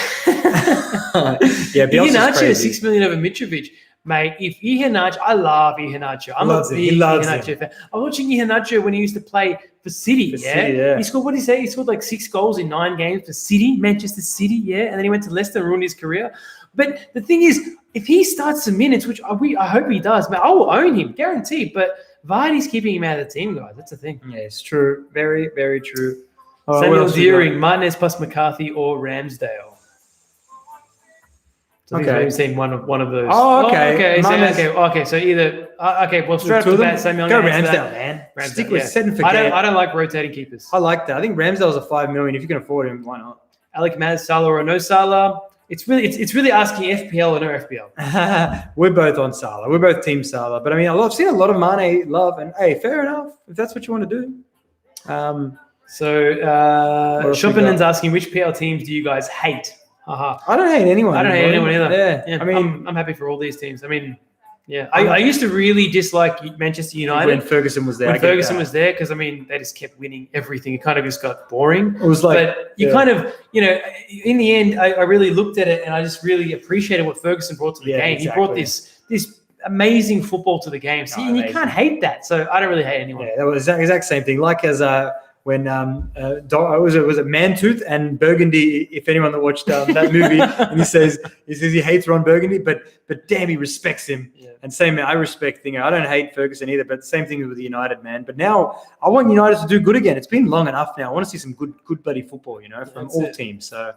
Bielsa's crazy. 6 million over Mitrovic. Mate, if Iheanacho, I love Iheanacho. I'm a big Iheanacho fan. I'm watching Iheanacho when he used to play for City. He scored, what did he say? He scored like 6 goals in 9 games for City, Manchester City, And then he went to Leicester and ruined his career. But the thing is, if he starts some minutes, which I hope he does, man, I will own him, guaranteed. But Vardy's keeping him out of the team, guys. That's the thing. Yeah, it's true. Very, very true. Samuel Deering, Martinez plus McCarthy or Ramsdale. So I've seen one of those. Oh, okay. So either well, straight off the bat, Samuel. Go Ramsdale, man. Stick with set and forget. I don't like rotating keepers. I like that. I think Ramsdale's a 5 million. If you can afford him, why not? Alec Maz, Salah or no Salah. It's really asking FPL or no FPL. We're both on Salah. We're both team Salah. But I mean, I've seen a lot of Mane love, and hey, fair enough if that's what you want to do. Schopenen's asking, which PL teams do you guys hate? I don't hate anyone. I don't hate anyone either. Yeah. I mean, I'm happy for all these teams. I mean, I used to really dislike Manchester United when Ferguson was there. Because I mean, they just kept winning everything. It kind of just got boring. It was like, but you kind of, in the end, I really looked at it and I just really appreciated what Ferguson brought to the game. Exactly. He brought this amazing football to the game. So you can't hate that. So I don't really hate anyone. Yeah, that was the exact same thing. Like as when was it Mantooth and Burgundy? If anyone that watched that movie, and he says he hates Ron Burgundy, but damn, he respects him. Yeah. And same, I respect thing. I don't hate Ferguson either, but same thing with United, man. But now I want United to do good again. It's been long enough now. I want to see some good bloody football, from all teams. So,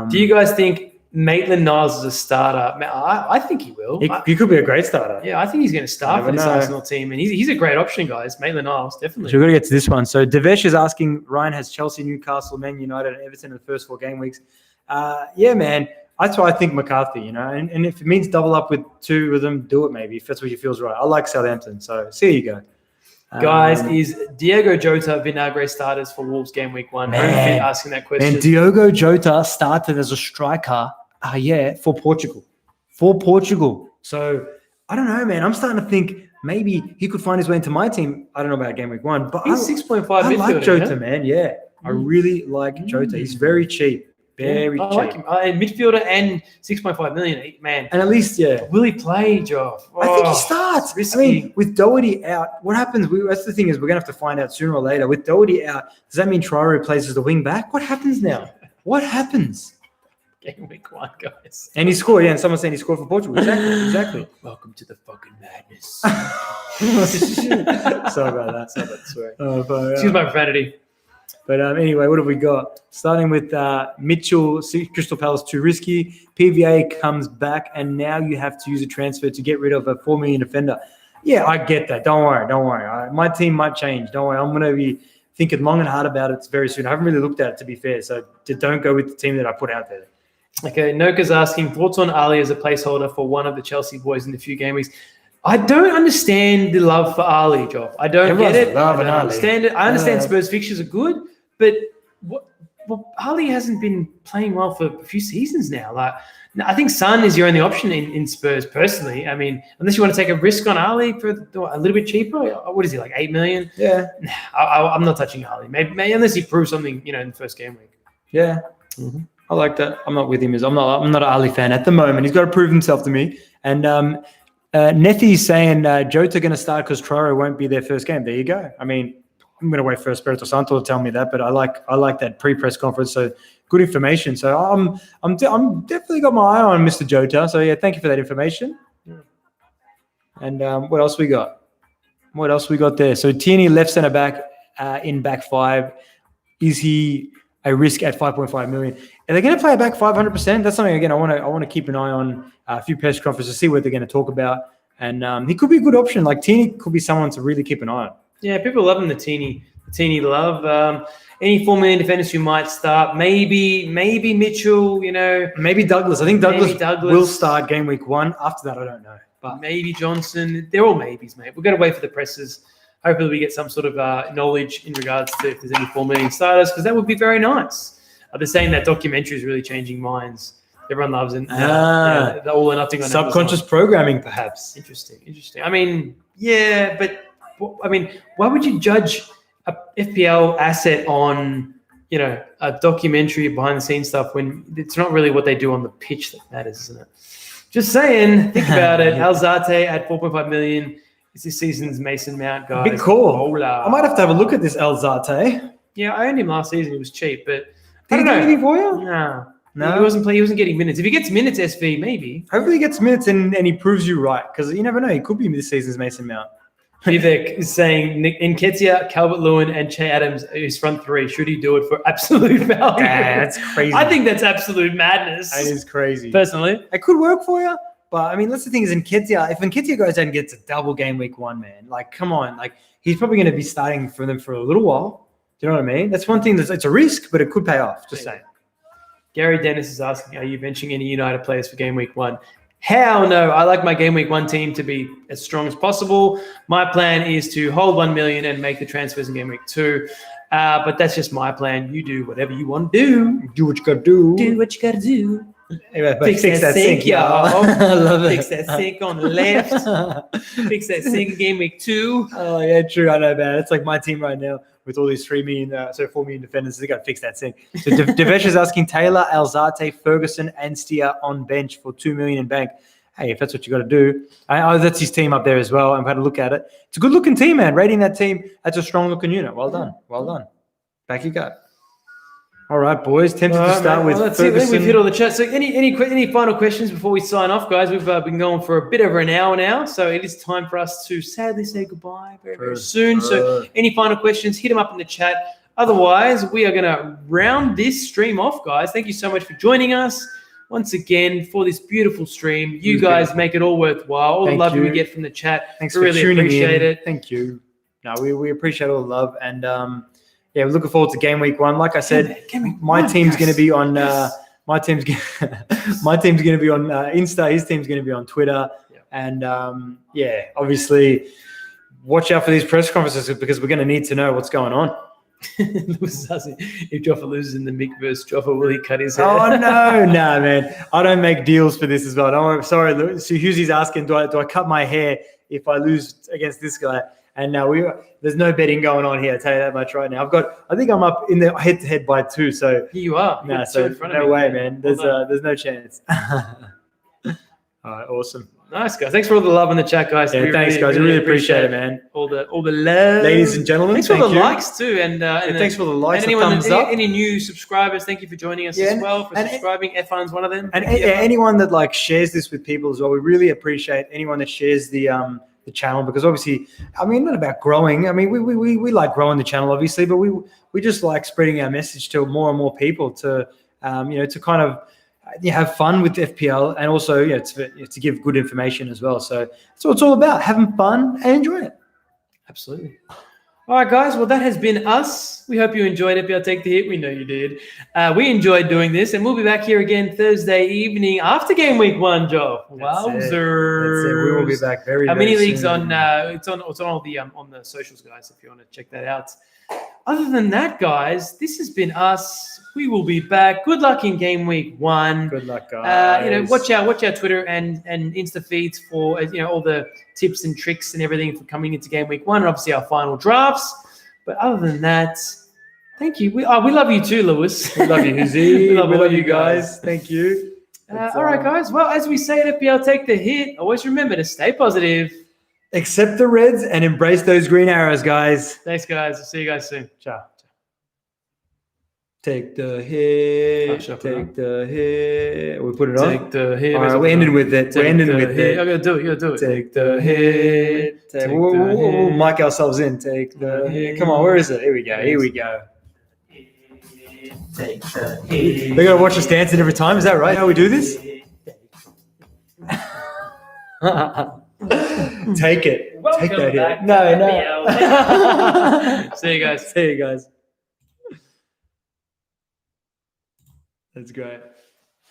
do you guys think Maitland-Niles is a starter? I think he will. He could be a great starter. Yeah, I think he's going to start for this Arsenal team, and he's a great option, guys. Maitland-Niles, definitely. So we've got to get to this one. So Devesh is asking, Ryan has Chelsea, Newcastle, Man United, and Everton in the first 4 game weeks. Yeah, man. That's why I think McCarthy, and if it means double up with 2 of them, do it maybe, if that's what you feels right. I like Southampton, so see you go. Guys, is Diogo Jota Vinagre starters for Wolves game week 1? Man, asking that question. And Diogo Jota started as a striker, for Portugal. So I don't know, man. I'm starting to think maybe he could find his way into my team. I don't know about game week 1, but he's 6.5 midfielder. I like Jota, man. Yeah, I really like Jota. He's very cheap. Very cheap. I like him. Midfielder and 6.5 million, man. And at least, will he play, Joe? I think he starts. Risky. I mean, with Doherty out, what happens? That's the thing is we're going to have to find out sooner or later. With Doherty out, does that mean Traore plays as the wing back? What happens now? What happens? Game week 1, guys. And he scored, and someone's saying he scored for Portugal. Exactly. Welcome to the fucking madness. Sorry about that. Sorry about the swearing. Excuse my profanity. But anyway, what have we got? Starting with Mitchell, Crystal Palace, too risky. PVA comes back, and now you have to use a transfer to get rid of a 4 million defender. Yeah, I get that. Don't worry. My team might change. Don't worry. I'm going to be thinking long and hard about it very soon. I haven't really looked at it, to be fair. So don't go with the team that I put out there. Okay, Noka's asking, thoughts on Ali as a placeholder for one of the Chelsea boys in the few game weeks? I don't understand the love for Ali, Joff. I don't get it. I don't understand it. I understand Spurs fixtures are good, but well, Ali hasn't been playing well for a few seasons now. Like, I think Son is your only option in Spurs, personally. I mean, unless you want to take a risk on Ali for a little bit cheaper. What is he, like 8 million? Yeah. I'm not touching Ali. Maybe unless he proves something, in the first game week. Yeah. Mm-hmm. I like that. I'm not with him. I'm not an Ali fan at the moment. He's got to prove himself to me. And Nethy's saying Jota going to start because Traore won't be their first game. There you go. I mean, I'm going to wait for Espirito Santo to tell me that, but I like that pre-press conference. So good information. So I'm definitely got my eye on Mr. Jota. So yeah, thank you for that information. Yeah. And what else we got? What else we got there? So Tierney left centre back in back five. Is he a risk at 5.5 million? Are they going to play it back 500%? That's something again I want to keep an eye on. A few press conferences to see what they're going to talk about. And he could be a good option. Like Tierney could be someone to really keep an eye on. Yeah, people loving the Tierney love. Any 4 million defenders who might start, maybe Mitchell, maybe Douglas. I think Douglas will start game week 1. After that, I don't know. But maybe Johnson. They're all maybes, mate. We've got to wait for the presses. Hopefully we get some sort of knowledge in regards to if there's any 4 million starters, because that would be very nice. They're saying that documentary is really changing minds. Everyone loves it. The all or nothing on subconscious Amazon. Programming, perhaps. Interesting. I mean, yeah, but why would you judge a FPL asset on, a documentary behind the scenes stuff when it's not really what they do on the pitch that matters, isn't it? Just saying, think about it. Alzate at 4.5 million. It's this season's Mason Mount, guys. Big call. I might have to have a look at this Alzate. Yeah, I owned him last season. It was cheap, but did he do anything for you? No, he wasn't playing. He wasn't getting minutes. If he gets minutes, SV maybe. Hopefully, he gets minutes and he proves you right, because you never know. He could be this season's Mason Mount. Vivek is saying Nketiah, Calvert-Lewin, and Che Adams is front three. Should he do it for absolute value? That's crazy. I think that's absolute madness. That is crazy. Personally, it could work for you, but I mean, that's the thing is Nketiah. If Nketiah goes out and gets a double game week 1, man, like come on, like he's probably going to be starting for them for a little while. Do you know what I mean? That's one thing. It's a risk, but it could pay off. Just saying. Gary Dennis is asking, are you benching any United players for game week 1? Hell no. I like my game week 1 team to be as strong as possible. My plan is to hold 1 million and make the transfers in game week 2. But that's just my plan. You do whatever you want to do. Do what you got to do. Do what you got to do. Anyway, fix that sink, y'all. I love it. Fix that sink on the left. Fix that sink in game week 2. Oh, yeah, true. I know, man. It's like my team right now with all these 4 million defenders. They got to fix that sink. So Devesh is asking Taylor, Alzate, Ferguson, and Steer on bench for 2 million in bank. Hey, if that's what you got to do. That's his team up there as well. I've had a look at it. It's a good looking team, man. Rating that team, that's a strong looking unit. Well done. Well done. Back you go. All right, boys. Tempted to start with Ferguson. I think we've hit all the chat. So any final questions before we sign off, guys? We've been going for a bit over an hour now, so it is time for us to sadly say goodbye very, very soon. So any final questions, hit them up in the chat. Otherwise, we are going to round this stream off, guys. Thank you so much for joining us once again for this beautiful stream. You guys make it all worthwhile. All the love we get from the chat. Thanks we really for tuning appreciate in. it. Thank you. No, we appreciate all the love and yeah, we're looking forward to game week 1. Like I said, my team's going to be on. My team's going to be on Insta. His team's going to be on Twitter. Yeah. And obviously, watch out for these press conferences because we're going to need to know what's going on. If Joffa loses in the Mick versus Joffa, will he cut his hair? Oh no, man! I don't make deals for this as well. Don't worry. Sorry, so Hughesy's asking, do I cut my hair if I lose against this guy? And now there's no betting going on here. I'll tell you that much right now. I think I'm up in the head-to-head by 2. So here you are. No, so no way, man. There's no chance. All right, awesome. Nice, guys. Thanks for all the love in the chat, guys. Yeah, thanks, guys. I really appreciate it, man. All the love, ladies and gentlemen. Thanks for the likes too, and thanks for the likes. And anyone, any new subscribers, thank you for joining us as well. For subscribing, F1's one of them. And anyone that shares this with people as well, we really appreciate anyone that shares the channel, because obviously, I mean, not about growing. I mean, we like growing the channel, obviously, but we just like spreading our message to more and more people to to kind of have fun with FPL and also to give good information as well. So that's what it's all about: having fun and enjoying it. Absolutely. All right, guys. Well, that has been us. We hope you enjoyed FPL Take the Hit. We know you did. We enjoyed doing this, and we'll be back here again Thursday evening after game week 1, Joe. Wowzers! That's it. We will be back very. Our mini leagues soon. on. It's on all the on the socials, guys. If you want to check that out. other than that, guys, this has been us. We will be back. Good luck in game week 1. Good luck, guys. Watch our Twitter and Insta feeds for all the tips and tricks and everything for coming into game week 1, and obviously our final drafts. But other than that, thank you. We love you too, Lewis. We love you, Hizzy. We love all you you guys. Thank you. All right, guys. Well, as we say at FPL, take the hit. Always remember to stay positive. Accept the reds and embrace those green arrows, guys. Thanks, guys. I'll see you guys soon. Ciao. Take the hit. Take the hit. We put it on. Take the hit. All right, we're ending with it. We're ending with it. I gotta do it. You gotta do it. Take the hit. We'll mic ourselves in. Take the hit. Come on, where is it? Here we go. Here we go. Take the hit. They're gonna watch us dancing every time. Is that right? How we do this? Take it. Welcome Take that back hit. to No. FPL. See you guys. See you guys. That's great.